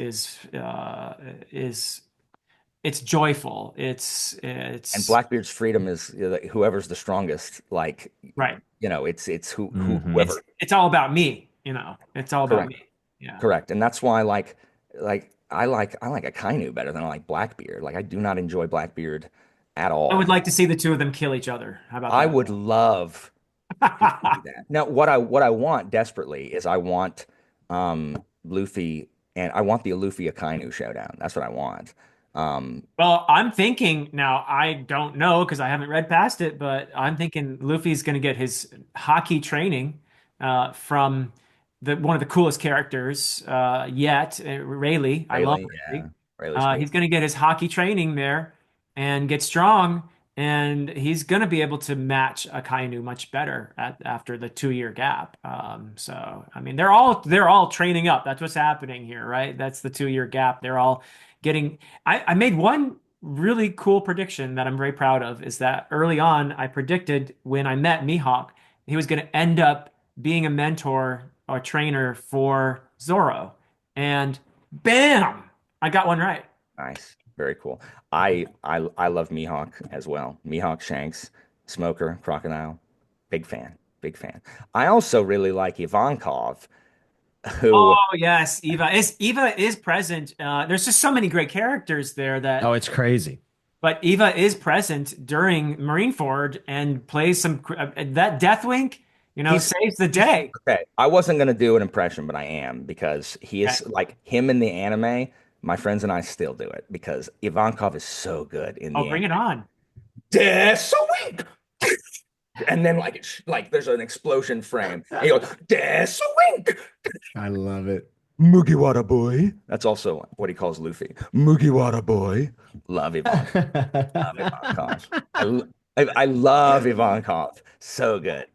it's joyful. And It's Blackbeard's freedom is, like, whoever's the strongest. Like, right. it's Hmm. whoever. It's all about me, It's all about Correct, me. Yeah. correct. And that's why, I like Akainu better than I like Blackbeard. Like, I do not enjoy Blackbeard at I would all. like to see the two of them kill each other. How about I that? would love to see that. Now, what I want desperately is I want Luffy and I want the Luffy Akainu showdown. That's what I want. Well, I'm thinking now, I don't know because I haven't read past it, but I'm thinking Luffy's going to get his hockey training from the one of the coolest characters yet, Rayleigh. I love Rayleigh, Rayleigh. yeah. Rayleigh's cool. He's going to get his hockey training there and get strong, and he's going to be able to match Akainu much better after the 2 year gap. So I mean, they're all training up. That's what's happening here, right? That's the 2 year gap. They're all getting. I made one really cool prediction that I'm very proud of is that early on I predicted when I met Mihawk, he was going to end up being a mentor or trainer for Zoro. And bam, I got one right. Nice. Very cool. I love Mihawk as well. Mihawk, Shanks, Smoker, Crocodile. Big fan. Big fan. I also really like Ivankov, who Oh yes, Eva is present. There's just so many great characters there Oh, that, it's crazy. but Eva is present during Marineford and plays some that Deathwink, he's saves the he's day. okay. I wasn't gonna do an impression, but I am because he Okay. is like him in the anime. My friends and I still do it because Ivankov is so good in Oh, the bring anime. it on. Deathwing! And then like there's an explosion frame. And he goes, Deathwing! I love it. Mugiwara boy. That's also what he calls Luffy. Mugiwara boy. Love Ivankov. Love Ivankov. I love Ivankov. So good.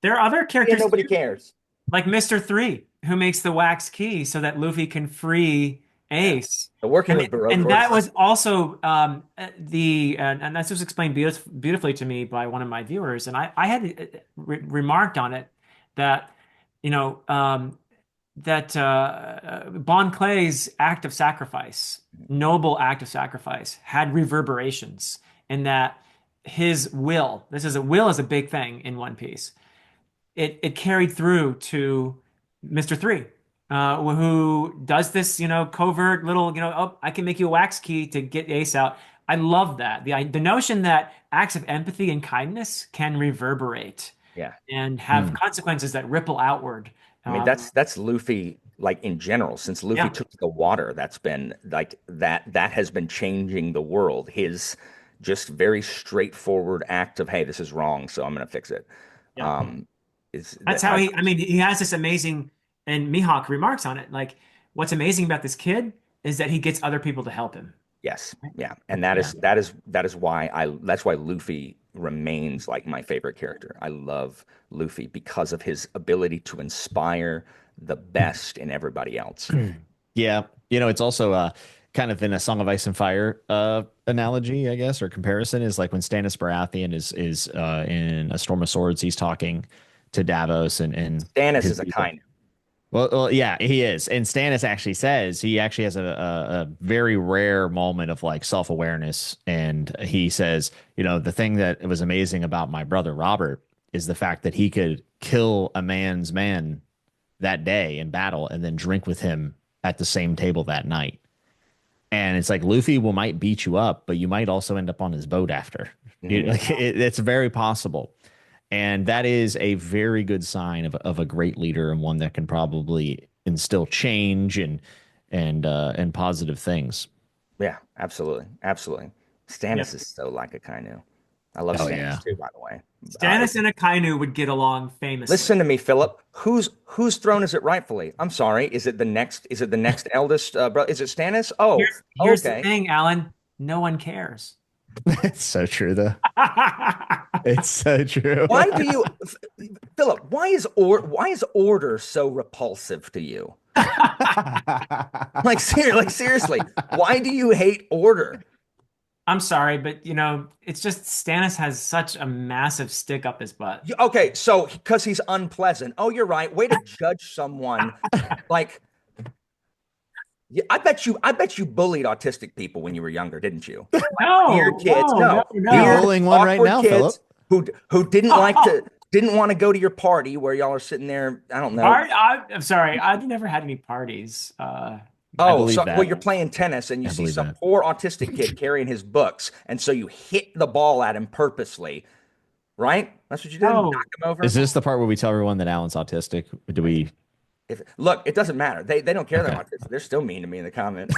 There are other Yeah, characters nobody too, cares. like Mr. Three, who makes the wax key so that Luffy can free Yeah. Ace. So working And with Baroque and that horse. was also and that's just explained beautifully to me by one of my viewers, and I had remarked on it that you know that Bon Clay's act of sacrifice, noble act of sacrifice, had reverberations in that his will. Will is a big thing in One Piece. It carried through to Mr. Three, who does this, covert little, oh, I can make you a wax key to get Ace out. I love that. The notion that acts of empathy and kindness can reverberate Yeah. and have Hmm. consequences that ripple outward. I mean, that's Luffy, like in general, since Luffy Yeah, took to the water, that's been like that has been changing the world. His just very straightforward act of, hey, this is wrong, so I'm gonna fix it. yeah. Um, is That's that how I mean, he has this amazing, and Mihawk remarks on it. Like, what's amazing about this kid is that he gets other people to help him. yes, yeah, and that Yeah. is that is why that's why Luffy remains like my favorite character. I love Luffy because of his ability to inspire the best in everybody else. Yeah, it's also kind of in a Song of Ice and Fire analogy, I guess, or comparison is like when Stannis Baratheon is in A Storm of Swords, he's talking to Davos and Stannis his is a people. kind. Well, yeah, he is. And Stannis actually says he actually has a very rare moment of like self-awareness. And he says, the thing that was amazing about my brother Robert is the fact that he could kill a man's man that day in battle and then drink with him at the same table that night. And it's like Luffy will might beat you up, but you might also end up on his boat after. Mhm. Like, it's very possible. And that is a very good sign of a great leader and one that can probably instill change and positive things. Yeah, absolutely, absolutely. Yep. Stannis is so like a Kainu. I love Oh Stannis yeah. too, by the way. Stannis and Akainu would get along famously. Listen to me, Philip. Whose throne is it rightfully? I'm sorry. Is it the next? Is it the next eldest brother? Is it Stannis? Oh, Here's the okay. thing, Alan. No one cares. It's so true though. It's so true. Why do you, Philip? Why is order so repulsive to you? Like seriously, why do you hate order? I'm sorry, but it's just Stannis has such a massive stick up his butt. Okay, so because he's unpleasant. Oh, you're right. Way to judge someone. Like, yeah, I bet you bullied autistic people when you were younger, didn't you? Dear No, kids, no, no, no, You're dear no. bullying one right awkward now, Philip. kids who didn't want to go to your party where y'all are sitting there. I don't know. I'm sorry. I've never had any parties. I Oh, believe so well, that. you're playing tennis and you I see believe some that. poor autistic kid carrying his books, and so you hit the ball at him purposely, right? That's what you did. Knock No. him over. Is this the part where we tell everyone that Alan's autistic? Do we? Look, it doesn't matter. They don't care they're Okay. autistic. They're still mean to me in the comments.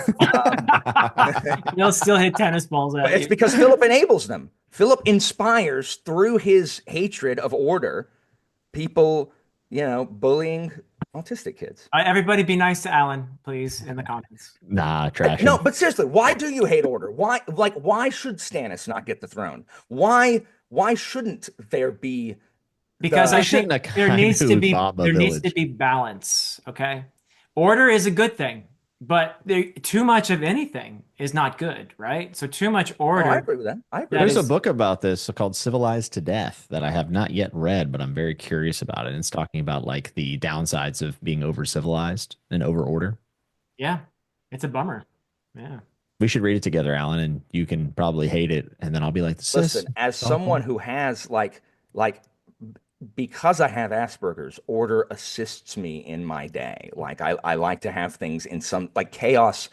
They'll still hit tennis balls But at it's you. because Philip enables them. Philip inspires through his hatred of order people bullying autistic kids. Everybody be nice to Alan, please, in the comments. Nah, trash No, him. but seriously, why do you hate order? Why should Stannis not get the throne? Why shouldn't there be Because Why I the shouldn't think a bomb a there needs to village? be balance, okay? Order is a good thing, but too much of anything is not good, right? So too much Oh, I order agree with that. I agree that with There's that. a is book about this called Civilized to Death that I have not yet read, but I'm very curious about it. And it's talking about like the downsides of being over civilized and over order. yeah, it's a bummer. Yeah. We should read it together, Alan, and you can probably hate it. And then I'll be like, this is Listen, as all someone cool. who has like because I have Asperger's, order assists me in my day. Like I like to have things in some like chaos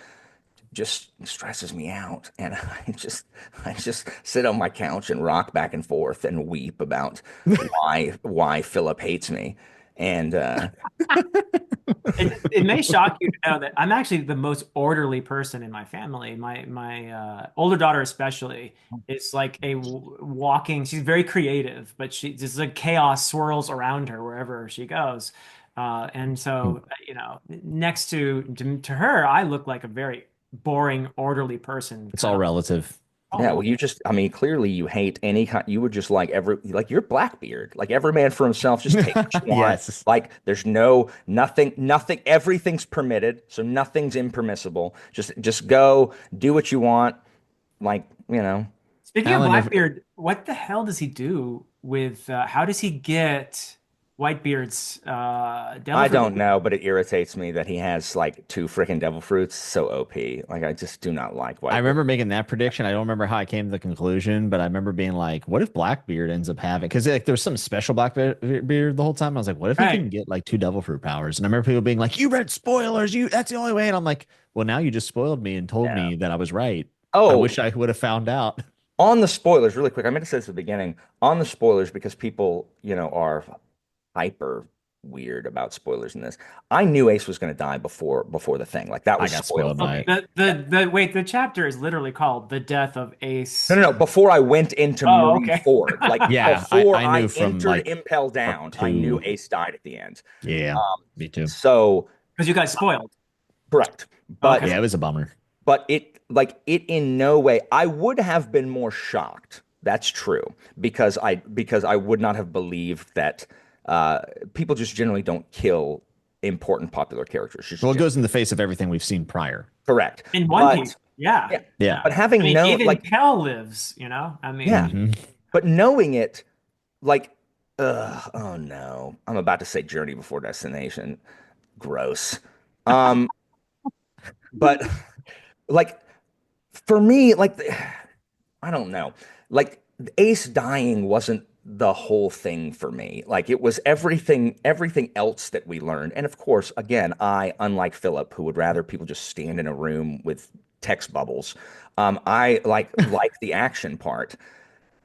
just stresses me out and I just sit on my couch and rock back and forth and weep about why Philip hates me. And It may shock you to know that I'm actually the most orderly person in my family. My older daughter especially is like a walking. She's very creative, but she just like chaos swirls around her wherever she goes. And so next to her, I look like a very boring, orderly person, It's kind all of. relative. yeah, Oh, well, I mean, clearly you hate any kind, you would just like you're Blackbeard, like every man for himself, just take what you want. Yes. Like there's nothing, everything's permitted, so nothing's impermissible. Just go, do what you want. Like, speaking of Alan, if Blackbeard, what the hell does he do with? How does he get Whitebeard's devil I fruit? don't know, but it irritates me that he has like two freaking devil fruits, so OP. Like I just do not like I Whitebeard. remember making that prediction. I don't remember how I came to the conclusion, but I remember being like, what if Blackbeard ends up having, because like there's some special Blackbeard the whole time. I was like, what if he can Right. get like two devil fruit powers? And I remember people being like, you read spoilers, that's the only way. And I'm like, well, now you just spoiled me and told Yeah. me that I was right. I Oh, wish I would have found out. on the spoilers, really quick. I meant to say this at the beginning. On the spoilers, because people, are hyper weird about spoilers in this. I knew Ace was going to die before the thing. Like that I was got spoiled spoiled for by Oh, me. it. the wait, the chapter is literally called "The Death of No, Ace." no, no. Before I went into Oh, Marine okay. Ford, like Yeah, before I I knew from entered like Impel arc Down, I knew two. Ace died at the end. Yeah, Um, me too. so Because you got spoiled. correct, Okay. Yeah, it was a bummer. but it in no way. I would have been more shocked. That's true because I would not have believed that uh, people just generally don't kill important popular characters. Well, Just it goes in the face of everything we've seen prior. correct. In One Piece, But yeah, yeah, Yeah. yeah. but I having mean, known even like Kel lives. I yeah, mean, Hmm. but knowing it like oh no, I'm about to say Journey Before Destination. Gross. Um, but like for me, like I don't know. Like Ace dying wasn't the whole thing for me. Like it was everything else that we learned. And of course, again, unlike Philip, who would rather people just stand in a room with text bubbles, I like the action part.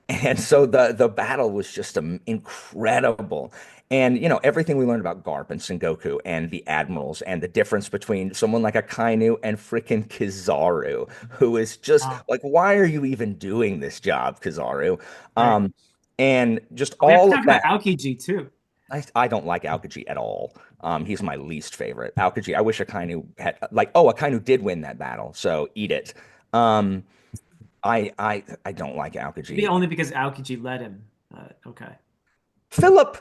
And so the battle was just incredible. And everything we learned about Garp and Sengoku and the admirals and the difference between someone like Akainu and frickin' Kizaru, who is just oh, like, why are you even doing this job, Kizaru? right. Um, and just We have to all of talk about that. Aokiji too. I don't like Aokiji at all. He's my least favorite. Aokiji, I wish Akainu had like, oh, Akainu did win that battle, so eat it. Um, I don't like Maybe Aokiji. only because Aokiji led him. Okay. Philip,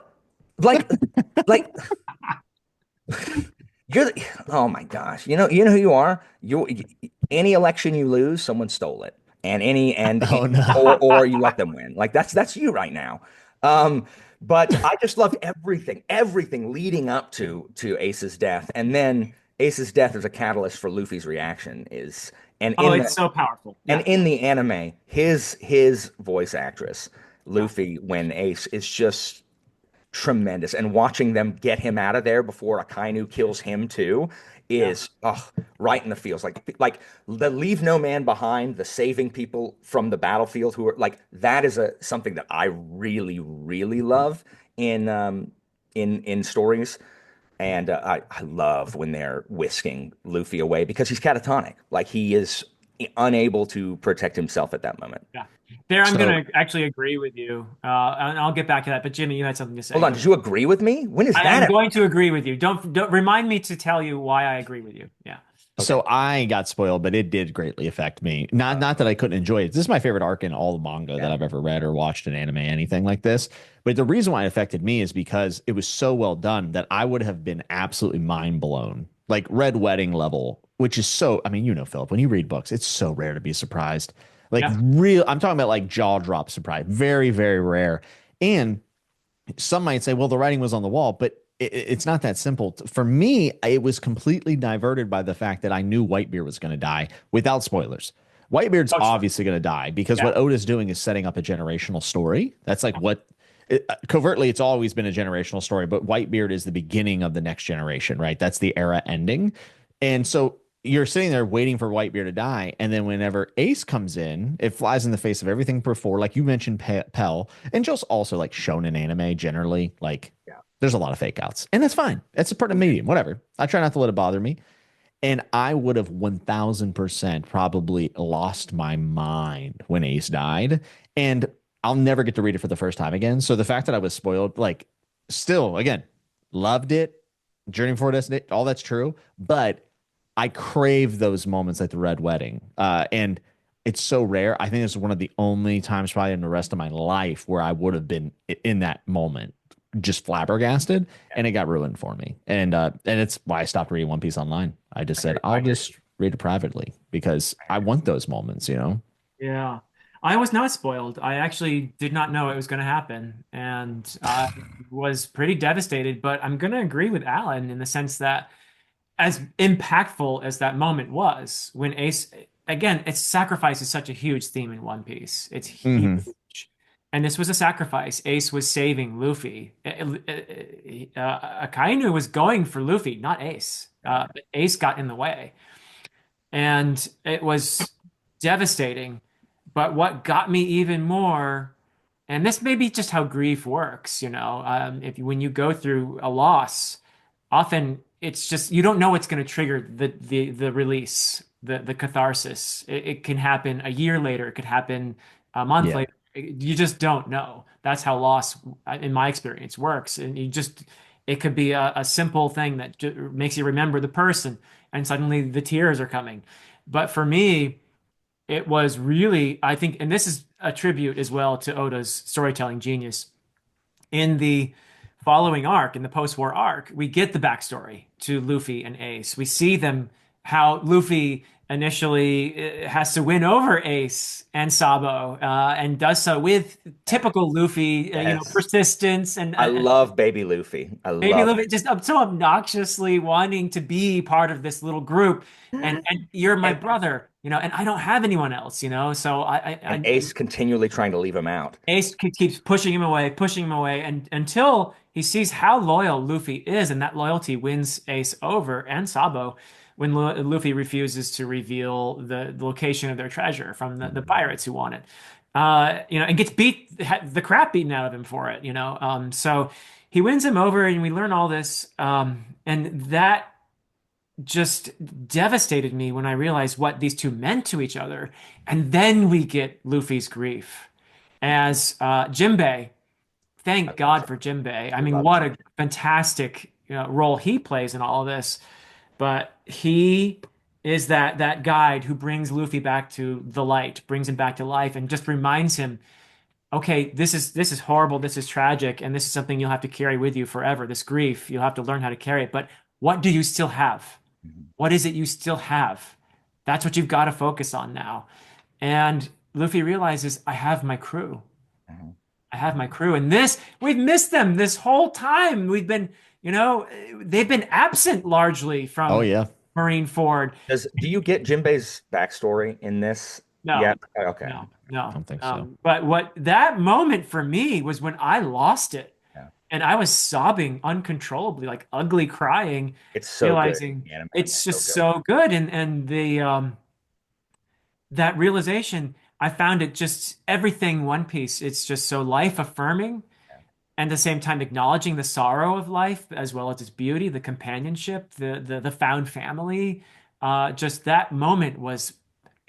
like, like oh my gosh, you know who you are. Any election you lose, someone stole it, and Oh no. or you let them win. Like that's you right now. Um, but I just loved everything leading up to Ace's death, and then Ace's death as a catalyst for Luffy's reaction is, and Oh, in it's the so powerful. and Yeah. in the anime, his voice actress Yeah. Luffy when Ace is just tremendous. And watching them get him out of there before Akainu kills him too Yeah. is right in the feels. Like the leave no man behind, the saving people from the battlefield who are like that is something that I really really love in in stories. And I love when they're whisking Luffy away because he's catatonic. Like he is unable to protect himself at that moment. Yeah. There, I'm So going to actually agree with you. And I'll get back to that. But Jimmy, you had something to say. Hold on, Go did ahead. you agree with me? When is I'm that? going to agree with you. Don't remind me to tell you why I agree with you. Yeah. Okay. So I got spoiled, but it did greatly affect me. Not that I couldn't enjoy it. This is my favorite arc in all the manga that Yeah. I've ever read or watched an anime, anything like this. But the reason why it affected me is because it was so well done that I would have been absolutely mind blown. Like Red Wedding level, which is so, I mean, you know, Philip, when you read books, it's so rare to be surprised. Like Yeah. real, I'm talking about like jaw drop surprise. Very, very rare. And some might say, well, the writing was on the wall, but it's not that simple. For me, it was completely diverted by the fact that I knew Whitebeard was going to die without spoilers. Whitebeard's Oh, sure. obviously going to die because Yeah. what Oda's doing is setting up a generational story. That's like what covertly it's always been a generational story, but Whitebeard is the beginning of the next generation, right? That's the era ending. And so you're sitting there waiting for Whitebeard to die, and then whenever Ace comes in, it flies in the face of everything before. Like you mentioned, Pell, and just also like shonen anime generally, like Yeah. there's a lot of fake outs, and that's fine. That's a part of the medium, whatever. I try not to let it bother me. And I would have 1000% probably lost my mind when Ace died. And I'll never get to read it for the first time again. So the fact that I was spoiled, like, still, again, loved it. Journey Before Destiny, all that's true. But I crave those moments like the Red Wedding. And it's so rare. I think it's one of the only times probably in the rest of my life where I would have been in that moment just flabbergasted, and it got ruined for me. And it's why I stopped reading One Piece online. I just said I I'll agree. just read it privately because I want those moments, you know. Yeah. I was not spoiled. I actually did not know it was going to happen, and I was pretty devastated. But I'm going to agree with Alan in the sense that, as impactful as that moment was, when Ace, again, it's sacrifice is such a huge theme in One Piece. It's huge. Hmm. And this was a sacrifice. Ace was saving Luffy. Akainu was going for Luffy, not Ace. Yeah. But Ace got in the way. And it was devastating. But what got me even more, and this may be just how grief works, if when you go through a loss, often it's just you don't know what's going to trigger the release, the catharsis. It can happen a year later, it could happen a month Yeah. later. You just don't know. That's how loss, in my experience, works. And it could be a simple thing that makes you remember the person, and suddenly the tears are coming. But for me, it was really, I think, and this is a tribute as well to Oda's storytelling genius. In the following arc, in the post-war arc, we get the backstory to Luffy and Ace. We see them how Luffy initially has to win over Ace and Sabo, and does so with typical Luffy, Yes. persistence and, I and love Baby Luffy. I maybe a love little bit just so obnoxiously wanting to be part of this little group, and it. you're my And brother, and I don't have anyone else, so and Ace continually trying to leave him out. Ace keeps pushing him away, and until he sees how loyal Luffy is, and that loyalty wins Ace over and Sabo when Luffy refuses to reveal the location of their treasure from the Mhm. pirates who want it. And gets the crap beaten out of him for it, So he wins him over, and we learn all this, and that just devastated me when I realized what these two meant to each other. And then we get Luffy's grief as Jinbei. I Thank God for Jinbei. I mean, love what Jim. a fantastic role he plays in all of this. But he is that guide who brings Luffy back to the light, brings him back to life, and just reminds him, okay, this is horrible, this is tragic, and this is something you'll have to carry with you forever. This grief, you'll have to learn how to carry it. But what do you still have? Mhm. What is it you still have? That's what you've got to focus on now. And Luffy realizes, I have my crew. Mhm. I have my crew. And we've missed them this whole time. They've been absent largely Oh from yeah. Marineford. Do you get Jinbei's backstory in this No, yet? Okay. no, I no. don't think so. But what that moment for me was when I lost it, Yeah. and I was sobbing uncontrollably, like ugly crying, It's so good in realizing the anime. it's So just good. so good. And the that realization, I found it just everything One Piece. It's just so life affirming, Yeah. and at the same time acknowledging the sorrow of life as well as its beauty, the companionship, the found family. Just that moment was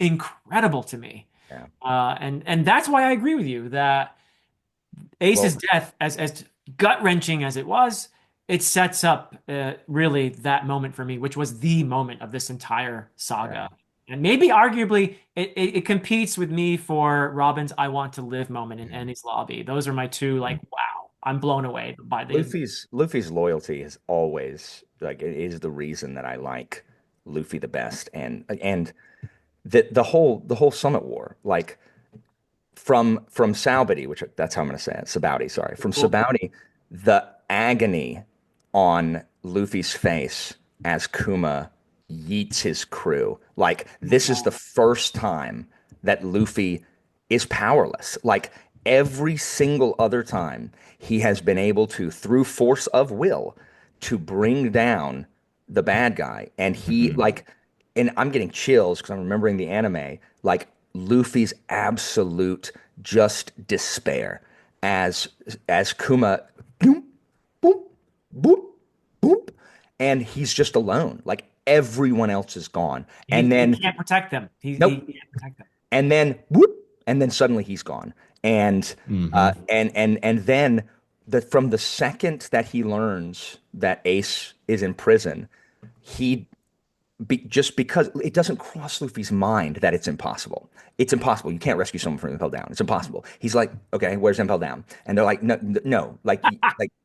incredible to me. Yeah. And that's why I agree with you that Ace's Well, death, as gut-wrenching as it was, it sets up really that moment for me, which was the moment of this entire yeah. saga. And maybe arguably it competes with me for Robin's I want to live moment in Yeah. Enies Lobby. Those are my two, like, wow, I'm blown away by the Luffy's loyalty is always like it is the reason that I like Luffy the best, and the whole Summit War, like from Sabaody, which that's how I'm going to say it, Sabaody, sorry, from cool. Sabaody, the agony on Luffy's face as Kuma yeets his crew. Like this is the first time that Luffy is powerless. Like every single other time, he has been able to, through force of will, to bring down the bad guy. And he Mhm. like, and I'm getting chills because I'm remembering the anime. Like Luffy's absolute just despair as Kuma boom, boom, boom, boom, and he's just alone. Like everyone else is gone. And He then can't protect them. He nope. can't protect them. And then whoop, and then suddenly he's gone. And Mhm. and then from the second that he learns that Ace is in prison, he just because it doesn't cross Luffy's mind that it's impossible. It's impossible. You can't rescue someone from Impel Down. It's impossible. He's like, okay, where's Impel Down? And they're like, no, no, like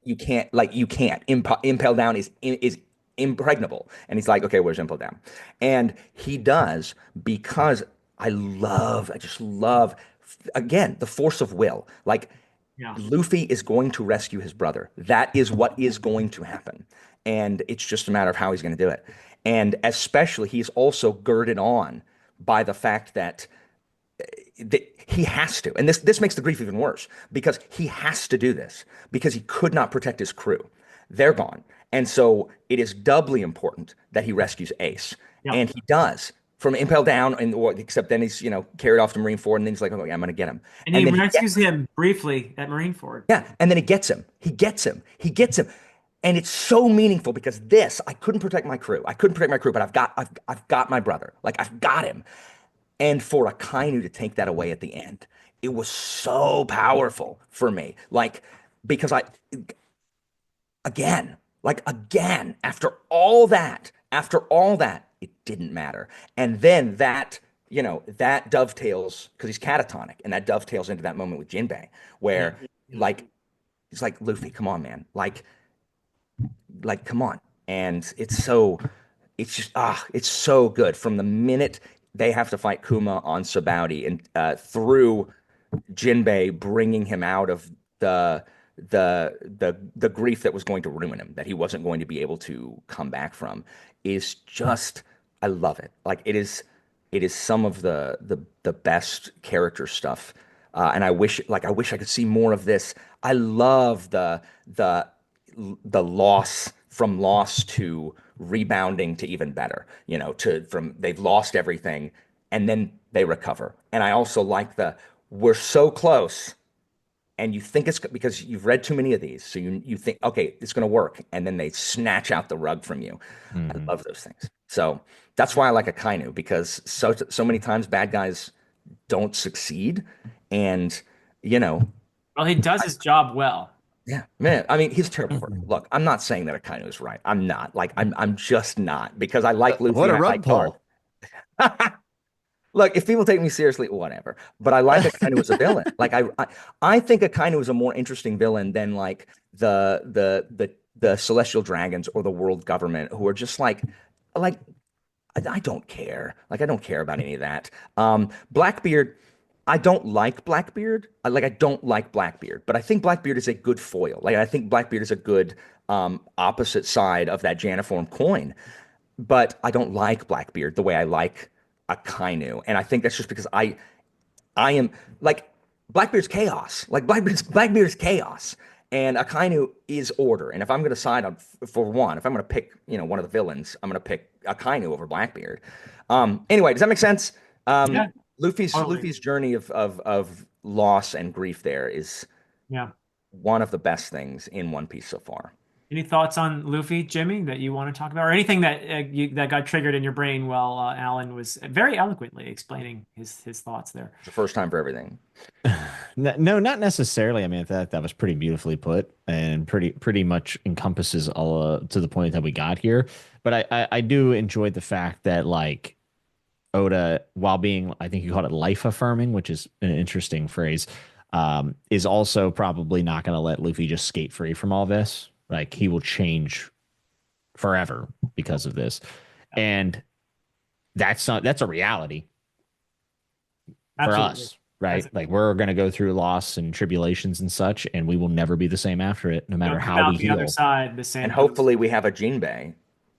you can't, like you can't. Impel Down is impregnable. And he's like, okay, where's Impel Down? And he does because I just love, again, the force of will. Like Yeah. Luffy is going to rescue his brother. That is what is going to happen. And it's just a matter of how he's going to do it. And especially, he's also girded on by the fact that he has to. And this makes the grief even worse because he has to do this because he could not protect his crew. They're gone. And so it is doubly important that he rescues Ace. Yeah. And he does from Impel Down, and except then he's carried off to Marineford, and then he's like, "Okay, I'm going to get him." And he And then he gets rescues him briefly at Marineford. yeah, and then he gets him. He gets him. He gets him. And it's so meaningful because this, I couldn't protect my crew. I couldn't protect my crew, but I've got my brother. Like I've got him. And for Akainu to take that away at the end, it was so powerful for me. Like because again, after all that, it didn't matter. And then that dovetails because he's catatonic, and that dovetails into that moment with Jinbei, Yeah. where Yeah. like it's like Luffy, come on, man, like come on. And it's so good from the minute they have to fight Kuma on Sabaody and through Jinbei bringing him out of the the grief that was going to ruin him, that he wasn't going to be able to come back from, is just I love it. Like it is some of the best character stuff. And I wish I could see more of this. I love the the loss to rebounding to even better, to from they've lost everything and then they recover. And I also like the we're so close and you think it's because you've read too many of these. So you think, okay, it's going to work. And then they snatch out the rug from you. I Mhm. love those things. So that's why I like Akainu because so many times bad guys don't succeed. And, you know, Well, he does his job well. yeah, man. I mean, he's a terrible person. Look, I'm not saying that Akainu is right. I'm not. Like, I'm just not because I like Luffy What a and I rug like Garp. pull. Look, if people take me seriously, whatever. But I like Akainu as a villain. Like, I think Akainu is a more interesting villain than like the Celestial Dragons or the World Government, who are just like I don't care. Like I don't care about any of that. Blackbeard, I don't like Blackbeard. I don't like Blackbeard, but I think Blackbeard is a good foil. Like I think Blackbeard is a good opposite side of that Janiform coin. But I don't like Blackbeard the way I like Akainu, and I think that's just because I am like Blackbeard's chaos. Like Blackbeard's chaos. And Akainu is order. And if I'm going to side on for one, if I'm going to pick, one of the villains, I'm going to pick Akainu over Blackbeard. Anyway, does that make sense? Yeah, totally. Luffy's journey of loss and grief there is Yeah. one of the best things in One Piece so far. Any thoughts on Luffy, Jimmy, that you want to talk about, or anything that that got triggered in your brain while Alan was very eloquently explaining his thoughts there? It's the first time for everything. No, not necessarily. I mean, that was pretty beautifully put and pretty much encompasses all to the point that we got here. But I do enjoy the fact that like Oda, while being, I think you called it life affirming, which is an interesting phrase, is also probably not going to let Luffy just skate free from all this. Like he will change forever because of this, and that's a reality for Absolutely. us, right? That's Like we're going to go through loss and tribulations and such, and we will never be the same after it, no matter You'll come how we out the other heal. side the And same person. hopefully we have a Jinbei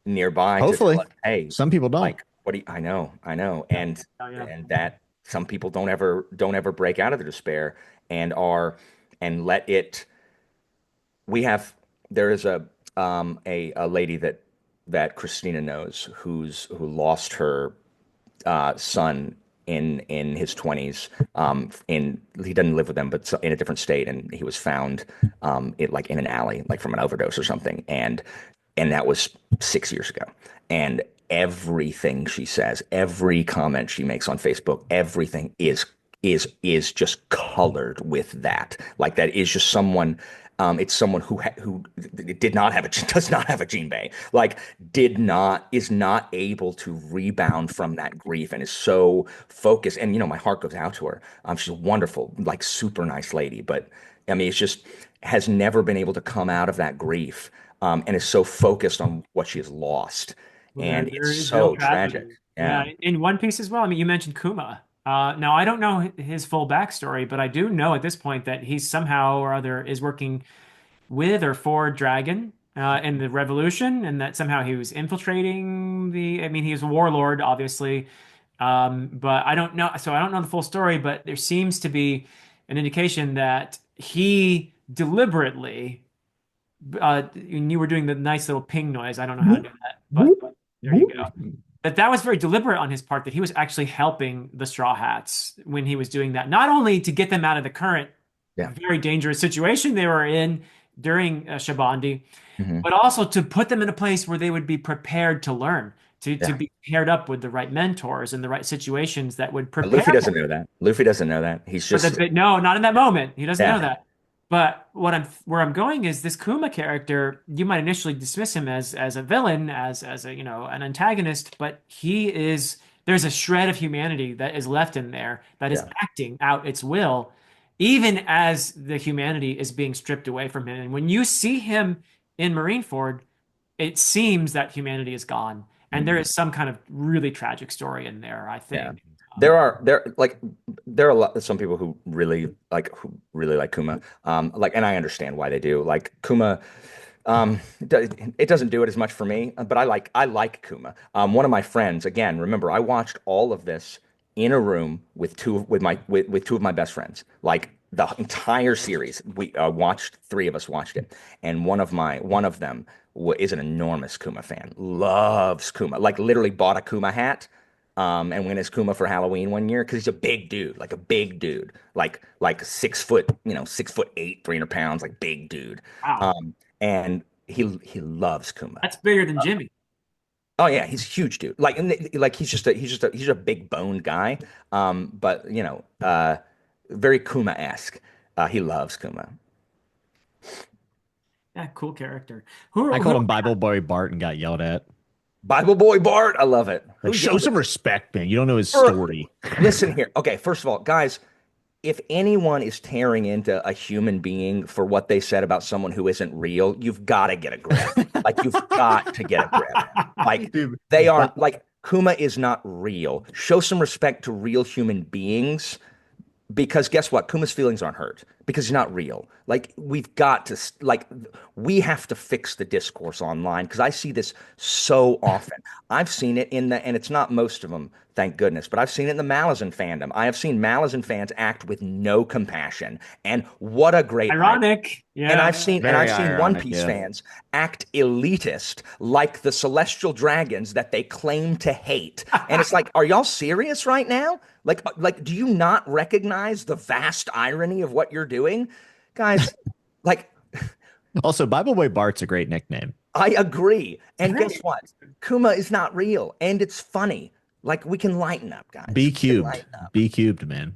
nearby to tell Hopefully, us, hey, some people don't. like, what do you, I know, Oh, yeah. and that some people don't ever break out of the despair and are and let it. We have there is a lady that Christina knows who lost her son in his 20s. In He doesn't live with them, but in a different state, and he was found it like in an alley, like from an overdose or something, and that was 6 years ago. And everything she says, every comment she makes on Facebook, everything is just colored with that. Like that is just someone. It's someone who did not have a does not have a gene bay. Like is not able to rebound from that grief and is so focused. And my heart goes out to her. She's a wonderful, like super nice lady, but I mean, it's just has never been able to come out of that grief, and is so focused on what she has lost, Well, and there it's is real so tragic. tragedy. Yeah, Yeah, in One Piece as well. I mean, you mentioned Kuma. Now I don't know his full backstory, but I do know at this point that he somehow or other is working with or for Dragon in the revolution, and that somehow he was infiltrating the. I mean, he was a warlord, obviously, but I don't know. So I don't know the full story, but there seems to be an indication that he deliberately. And you were doing the nice little ping noise. I don't know how to do that, but there you go. That was very deliberate on his part. That he was actually helping the Straw Hats when he was doing that, not only to get them out of the current yeah. very dangerous situation they were in during Shabandi, Hmm. but also to put them in a place where they would be prepared to learn, to Yeah. be paired up with the right mentors and the right situations that would But prepare Luffy doesn't them know that. Luffy doesn't know that. He's for the just bit. No, not in that moment. He doesn't know yeah, that. But where I'm going is this Kuma character, you might initially dismiss him as a villain, as a, an antagonist, but there's a shred of humanity that is left in there that is yeah, acting out its will, even as the humanity is being stripped away from him. And when you see him in Marineford, it seems that humanity is gone. And there mhm, is some kind of really tragic story in there, I yeah. think. There are a lot some people who really like Kuma. And I understand why they do. Like Kuma, it doesn't do it as much for me, but I like Kuma. One of my friends, again, remember, I watched all of this in a room with two of my best friends. Like the entire series, we watched. Three of us watched it, and one of them is an enormous Kuma fan. Loves Kuma. Like literally bought a Kuma hat. And went as Kuma for Halloween one year because he's a big dude, like a big dude, like 6 foot, 6'8", 300 pounds, like big dude. Wow. And he loves Kuma. That's bigger than Jimmy. Oh yeah, he's a huge dude. Like he's just a big boned guy. But very Kuma-esque. He loves Kuma. Yeah, cool character. I Who called him Bible Boy Bart and got yelled at. Bible boy Bart, I love it. Who Like, show yelled some respect, man. You don't know his at? story. Listen here. Okay, first of all, guys, if anyone is tearing into a human being for what they said about someone who isn't real, you've got to get a grip. Like you've got to get a grip. Like Dude, they but aren't like Kuma is not real. Show some respect to real human beings because guess what? Kuma's feelings aren't hurt because he's not real. Like we have to fix the discourse online because I see this so often. I've seen it and it's not most of them, thank goodness, but I've seen it in the Malazan fandom. I have seen Malazan fans act with no compassion, and what a great irony. Ironic. And Yeah. I've seen One ironic, Piece yeah. fans act elitist like the celestial dragons that they claim to hate. And it's like, are y'all serious right now? Do you not recognize the vast irony of what you're doing? Guys, like Also, Bible Boy Bart's a great nickname. I agree. And guess Right. what? Kuma is not real, and it's funny. Like we can lighten up, guys. B We can cubed. lighten up. B cubed, man.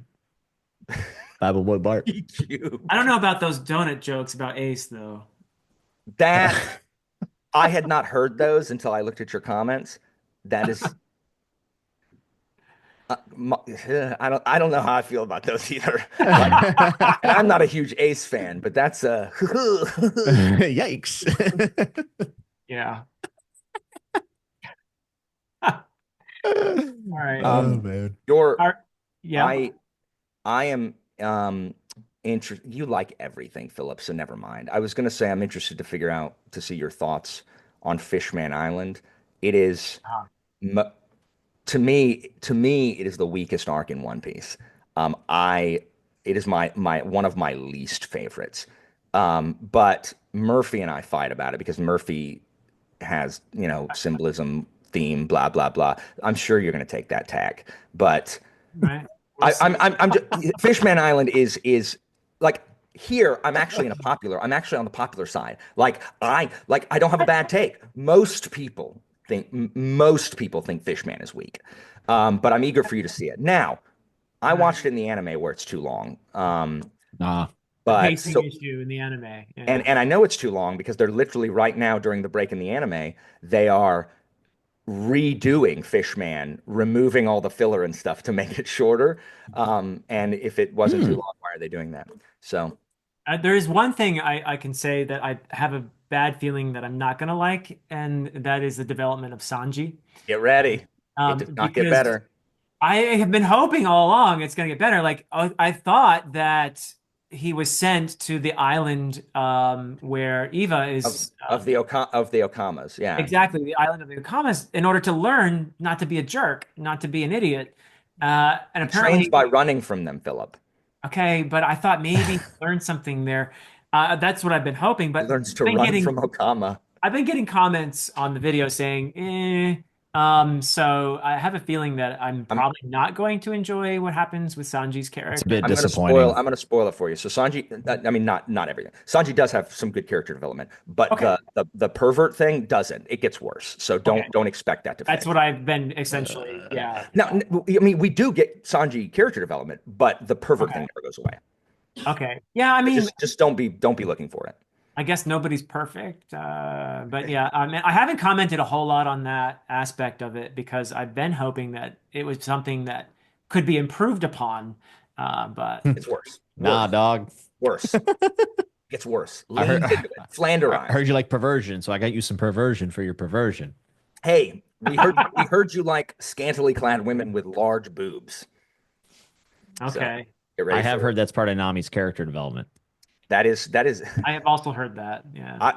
Bible Boy Bart. Be I don't cubed. know about those donut jokes about Ace though. That I had not heard those until I looked at your comments. That is, I don't know how I feel about those either. Like, and I'm not a huge Ace fan, but that's Yikes. Yeah. All right. Oh um man. your Are, yeah. I I am interested. You like everything, Philip, so never mind. I was gonna say I'm interested to figure out to see your thoughts on Fishman Island. It is Ah, m- to me it is the weakest arc in One Piece. I it is my one of my least favorites. But Murphy and I fight about it because Murphy has, symbolism, theme, blah blah blah. I'm sure you're going to take that tag, but right. We'll I, see. I'm just, Fishman Island is like here. I'm actually on the popular side. I don't have a bad take. Most people think Fishman is weak, but I'm eager for you to see it. Now, I All right. watched it in the anime where it's too long. Nah. The But pacing so issue in the anime. and Yeah. and I know it's too long because they're literally right now during the break in the anime, they are redoing Fishman, removing all the filler and stuff to make it shorter. And if it wasn't too Hmm. long, why are they doing that? So There is one thing I can say that I have a bad feeling that I'm not going to like, and that is the development of Sanji. get ready. It does not get Because better. I have been hoping all along it's going to get better. Like I thought that he was sent to the island where Eva Of is of the Okamas, yeah. exactly the island of the Okamas in order to learn not to be a jerk, not to be an idiot. And He trains apparently, by running from them, Philip. okay, but I thought maybe he learned something there. That's what I've been hoping. He But learns to run from Okama. I've been getting comments on the video saying, eh. So I have a feeling that I'm I'm probably not going to enjoy what happens with Sanji's It's a character. bit disappointing. I'm gonna spoil it for you. So Sanji, I mean, not everything. Sanji does have some good character development, but Okay, the pervert thing doesn't. It gets worse. So okay. don't expect that to That's fix. what I've been essentially, Uh, yeah. Now, I mean, we do get Sanji character development, but the pervert Okay, thing never goes away. okay. Yeah, I So mean, just don't be looking for it. I guess nobody's perfect. But yeah, I mean, I haven't commented a whole lot on that aspect of it because I've been hoping that it was something that could be improved upon. But It's worse, nah, worse, dog. worse. Gets worse. I heard Leans into it. I Flanderize. heard you like perversion, so I got you some perversion for your perversion. Hey, we heard you like scantily clad women with large boobs. So okay, get I ready have for it. heard that's part of Nami's character development. That is I have also heard that. Yeah. I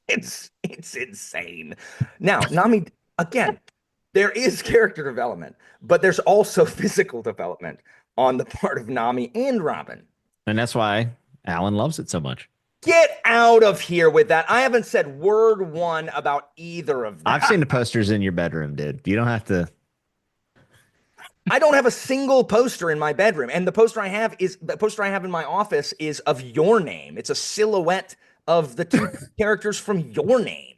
it's insane. Now, Nami, again, there is character development, but there's also physical development on the part of Nami and Robin. And that's why Alan loves it so much. Get out of here with that. I haven't said word one about either of them. I've seen the posters in your bedroom, dude. You don't have to. I don't have a single poster in my bedroom, and the poster I have in my office is of your name. It's a silhouette of the two characters from your name.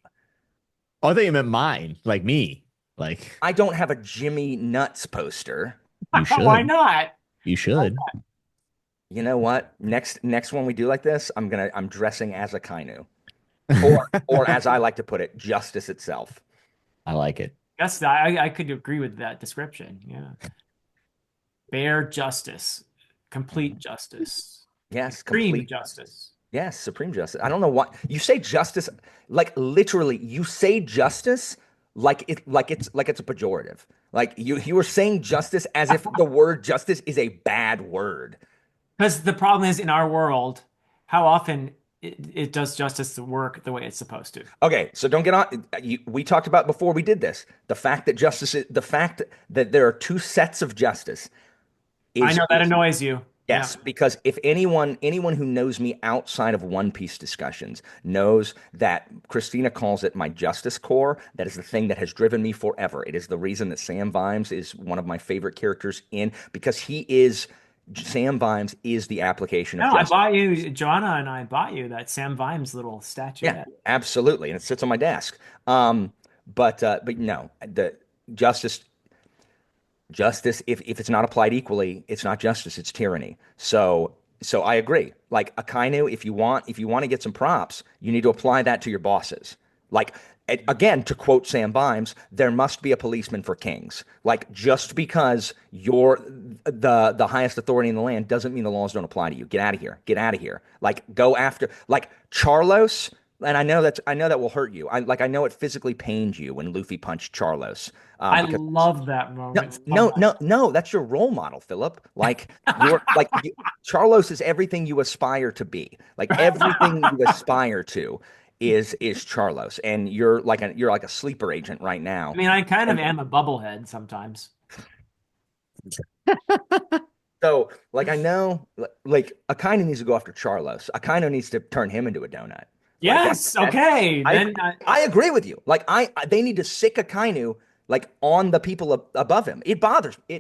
Oh, I thought you meant mine, like me. Like I don't have a Jimmy Nuts poster. you Why should. not? You should. You know what? Next one we do like this, I'm dressing as a Kainu. Or I or as I like to put it, justice itself. like it. Yes, I could agree with that description. Yeah. Fair justice, complete justice, Yes, extreme complete. justice. Yes, supreme justice. I don't know what you say justice, like literally, you say justice like it's a pejorative. Like you were saying justice as if the word justice is a bad word. Because the problem is in our world, how often it does justice to work the way it's supposed to. Okay, so don't get on. We talked about before we did this. The fact that there are two sets of justice I is know that annoys you. Yeah. yes, because if anyone who knows me outside of One Piece discussions knows that Christina calls it my justice core. That is the thing that has driven me forever. It is the reason that Sam Vimes is one of my favorite characters in because he is Sam Vimes is the application of No, I justice. bought you, Joanna and I bought you that Sam Vimes little Yeah, statuette. absolutely, and it sits on my desk. But no, the justice justice if it's not applied equally, it's not justice, it's tyranny. So I agree. Like Akainu, if you want to get some props, you need to apply that to your bosses. Like again, to quote Sam Vimes, there must be a policeman for kings. Like just because you're the highest authority in the land doesn't mean the laws don't apply to you. Get out of here. Get out of here. Like go after like Charlos. And I know that will hurt you. I know it physically pained you when Luffy punched Charlos, I because love that no, moment so no, much. no, no. That's your role model, Philip. Charlos is everything you aspire to be. Like everything you aspire to is Charlos, and you're like a sleeper agent right I now. mean, I kind of And am a bubblehead sometimes. so, like, I know, like, Akainu needs to go after Charlos. Akainu needs to turn him into a donut. Like Yes, that. okay. I Then I agree with you. Like they need to sick Akainu like on the people above him. It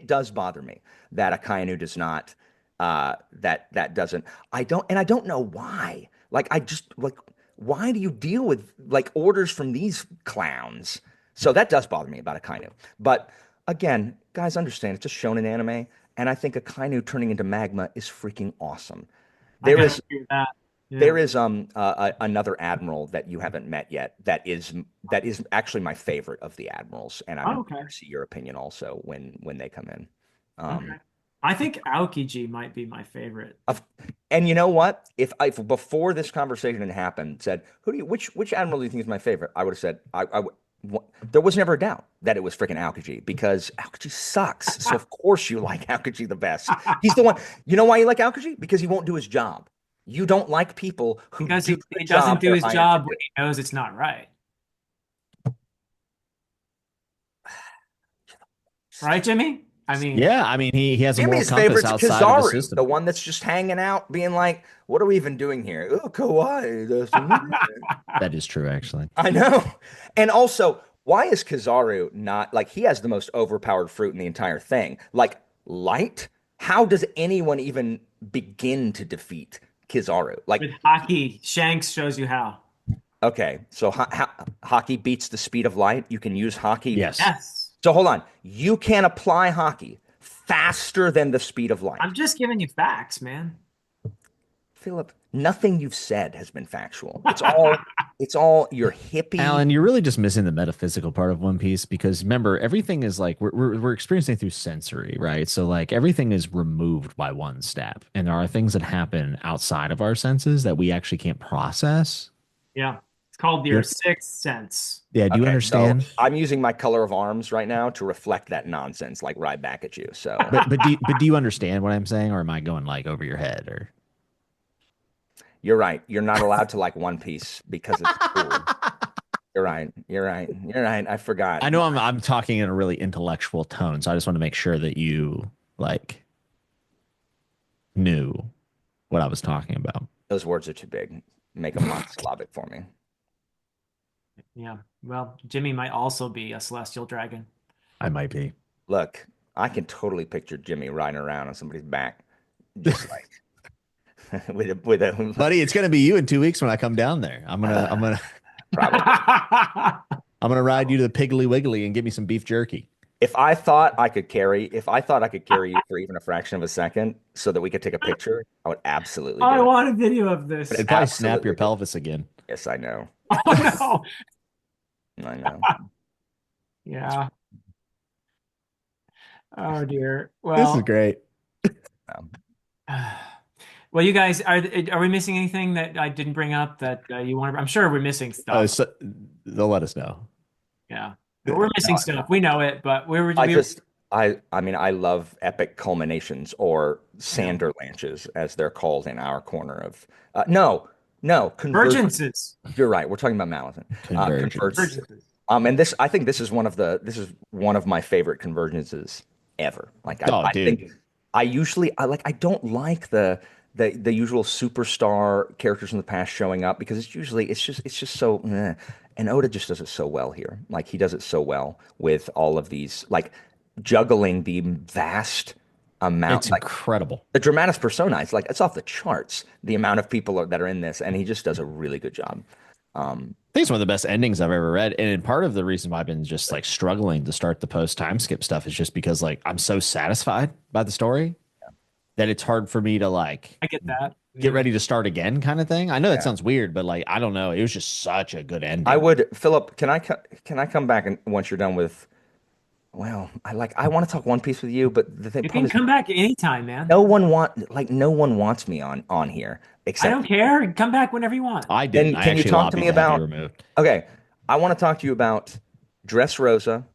does bother me that Akainu does not that doesn't I don't know why. Like I just like why do you deal with like orders from these clowns? So that does bother me about Akainu. But again, guys understand it's just shown in anime, and I think Akainu turning into magma is freaking awesome. I There gotta is agree with that. Yeah. there is another admiral that you haven't met yet that is actually my favorite of the admirals, and I'm Oh, eager okay. to see your opinion also when they come in. Okay. Um, I think Aokiji might be my favorite. of, and you know what? If before this conversation had happened, said which admiral do you think is my favorite? I would have said there was never a doubt that it was freaking Aokiji because Aokiji sucks. So of course you like Aokiji the best. He's the one. You know why you like Aokiji? Because he won't do his job. You don't like people who Because do the he doesn't job do they're his hired to job do. when he knows it's not right. Right, Jimmy? I mean, Yeah, I mean he has a moral Jimmy's compass favorite's outside of the Kizaru, the system. one that's just hanging out, being like, "What are we even doing here?" Oh, kawaii. That is true, actually. I know. And also, why is Kizaru not like he has the most overpowered fruit in the entire thing? Like light? How does anyone even begin to defeat Kizaru? Like, with hockey, Shanks shows you how. okay, so hockey beats the speed of light. You can use hockey. Yes. Yes. So hold on. You can apply hockey faster than the speed of light. I'm just giving you facts, man. Philip, nothing you've said has been factual. It's all your hippie. Alan, you're really just missing the metaphysical part of One Piece because remember, everything is like we're experiencing through sensory, right? So like everything is removed by one step, and there are things that happen outside of our senses that we actually can't process. Yeah. It's called your You're, sixth sense. yeah, do you Okay, so understand? I'm using my color of arms right now to reflect that nonsense, like right back at you. So But do you understand what I'm saying, or am I going like over your head? Or you're right. You're not allowed to like One Piece because it's cool. You're right. You're right. You're right. I forgot. I know I'm talking in a really intellectual tone, so I just want to make sure that you like knew what I was talking about. Those words are too big. Make them monosyllabic for me. Yeah. Well, Jimmy might also be a celestial dragon. I might be. Look, I can totally picture Jimmy riding around on somebody's back, just like with a Buddy, it's gonna be you in 2 weeks when I come down there. probably. I'm gonna ride you to the Piggly Wiggly and give me some beef jerky. If I thought I could carry you for even a fraction of a second so that we could take a picture, I would absolutely I do it. want a video of Would this. It'd probably snap your absolutely do it. pelvis again. Yes, I know. Oh I know. no. Yeah. Oh dear. This is Well, great. Um, well, you guys are we missing anything that I didn't bring up that you want to? I'm sure we're missing stuff. So they'll let us know. Yeah. We're missing stuff. We know it, but I we were just I mean I love epic culminations or yeah. sander lanches as they're called in our corner of no convergence. Divergences. You're right. We're talking about Malazan. Convergence. Convergence. Divergences. And I think this is one of my favorite convergences ever. Like Oh, I dude. think I don't like the usual superstar characters from the past showing up because it's just so and Oda just does it so well here. Like he does it so well with all of these like juggling the vast amount, It's like incredible. the dramatis persona. It's like it's off the charts. The amount of people that are in this, and he just does a really good job. Um, I think it's one of the best endings I've ever read. And part of the reason why I've been just like struggling to start the post time skip stuff is just because like I'm so satisfied by the story that it's hard for me to like I get that. get Yeah. ready to start again kind of thing. I know that yeah. sounds weird, but like I don't know. It was just such a good I ending. would, Philip, can I come back and once you're done with, well, I want to talk One Piece with you, but the thing You problem can is come back anytime, man. no one wants me on here I except don't you. care. Come back whenever you want. I didn't. I Can you actually talk to me lobbied to have you about, removed. okay, I want to talk to you about Dressrosa, Okay.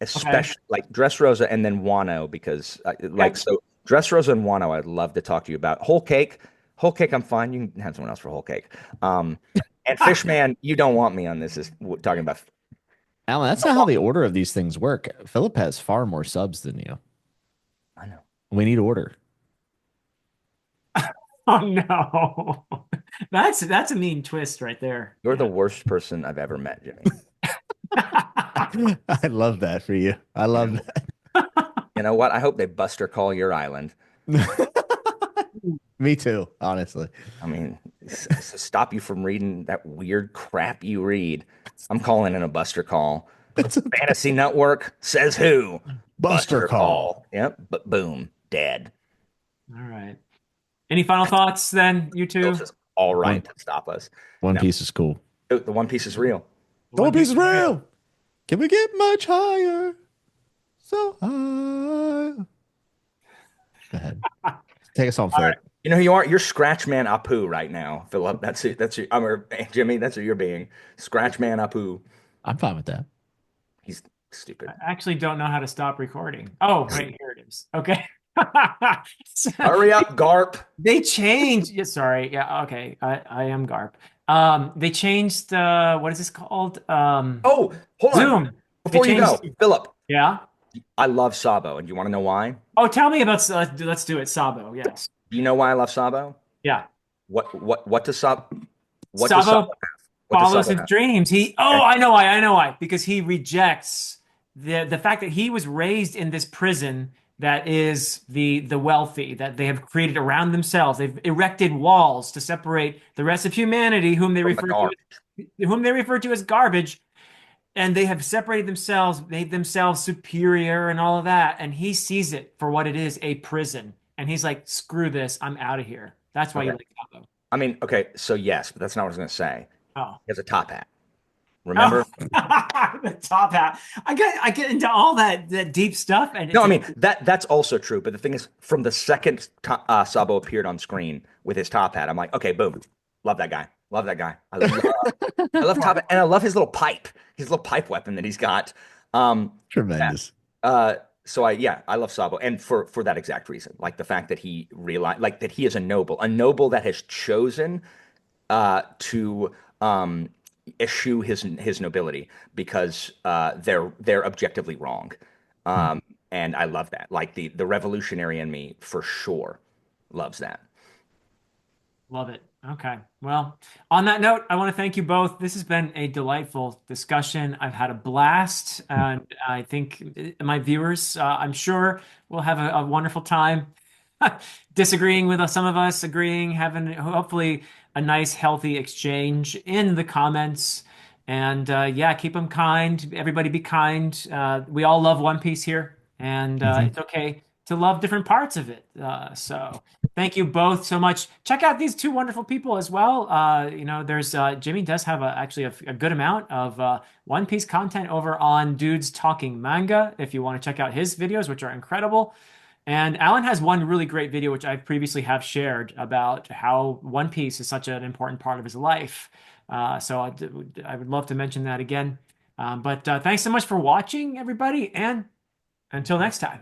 especially like Dressrosa and then Wano because Okay. like so Dressrosa and Wano I'd love to talk to you about. Whole cake I'm fine. You can have someone else for whole cake. Um and Fishman, you don't want me on this is talking about Alan, that's not how the order of these things work. Philip has far more subs than you. I know. We need order. Oh no. That's a mean twist right there. You're the Yeah. worst person I've ever met, Jimmy. I love that for you. I You love know, you know what? I hope they Buster call your island. that. Me too, honestly. I mean, to stop you from reading that weird crap you read. I'm calling in a Buster call. It's okay. Fantasy Network says who? Buster Buster call. call. Yep, but boom, dead. All right. Any final thoughts then, you Phillips two? is all One right to stop us. One No, Piece is cool. the One Piece is real. The One One Piece Piece is is real. real. Can we get much higher? So high. Go ahead. Take us home, All right. Philip. You know who you are? You're Scratch Man Apu right now, Philip. That's it. That's you. Jimmy. That's who you're being. Scratch Man Apu. I'm fine with that. He's I stupid. actually don't know how to stop recording. Oh, right here it is. Okay. So, Hurry up, Garp. they changed. Yeah, sorry. Yeah, okay. I am Garp. They changed what is this called? Oh, hold on. Zoom. They Before you changed. go, Philip, Yeah. I love Sabo, and do you want to know why? Oh, tell me about let's do it. Sabo. Yes. Do you know why I love Sabo? Yeah. What does Sabo what does Sabo Sabo have? What does follows Sabo his have? dreams. Oh, Okay. I know why. I know why. Because he rejects the fact that he was raised in this prison that is the wealthy that they have created around themselves. They've erected walls to separate the rest of humanity, From the Garp. whom they refer to as garbage, and they have separated themselves, made themselves superior, and all of that. And he sees it for what it is, a prison, and he's like, "Screw this! I'm out of here." That's why you Okay. like Cabo. I mean, okay, so yes, but that's not what I was gonna say. Oh. He has a top hat. Oh, Remember? the top hat. I get into all that deep stuff, and No, it's I a mean that's also true. But the thing is, from the second Sabo appeared on screen with his top hat, I'm like, okay, boom, love that guy, love that guy. I love top hat, and I love his little pipe weapon that he's got. Yeah. Tremendous. Uh, so I love Sabo, and for that exact reason, like the fact that he realized, like that he is a noble that has chosen to eschew his nobility because they're objectively wrong. Hmm. And I love that. Like the revolutionary in me for sure loves that. love it. Okay. Well, on that note, I want to thank you both. This has been a delightful discussion. I've had a blast, and I think my viewers, I'm sure, will have a wonderful time disagreeing with some of us, agreeing, having hopefully a nice, healthy exchange in the comments. And yeah, keep them kind. Everybody be kind. We all love One Piece here, and Mhm. it's okay to love different parts of it. So thank you both so much. Check out these two wonderful people as well. There's Jimmy does have actually a good amount of One Piece content over on Dudes Talking Manga if you want to check out his videos, which are incredible. And Alan has one really great video, which I previously have shared about how One Piece is such an important part of his life. So I would love to mention that again. But thanks so much for watching, everybody, and until next time.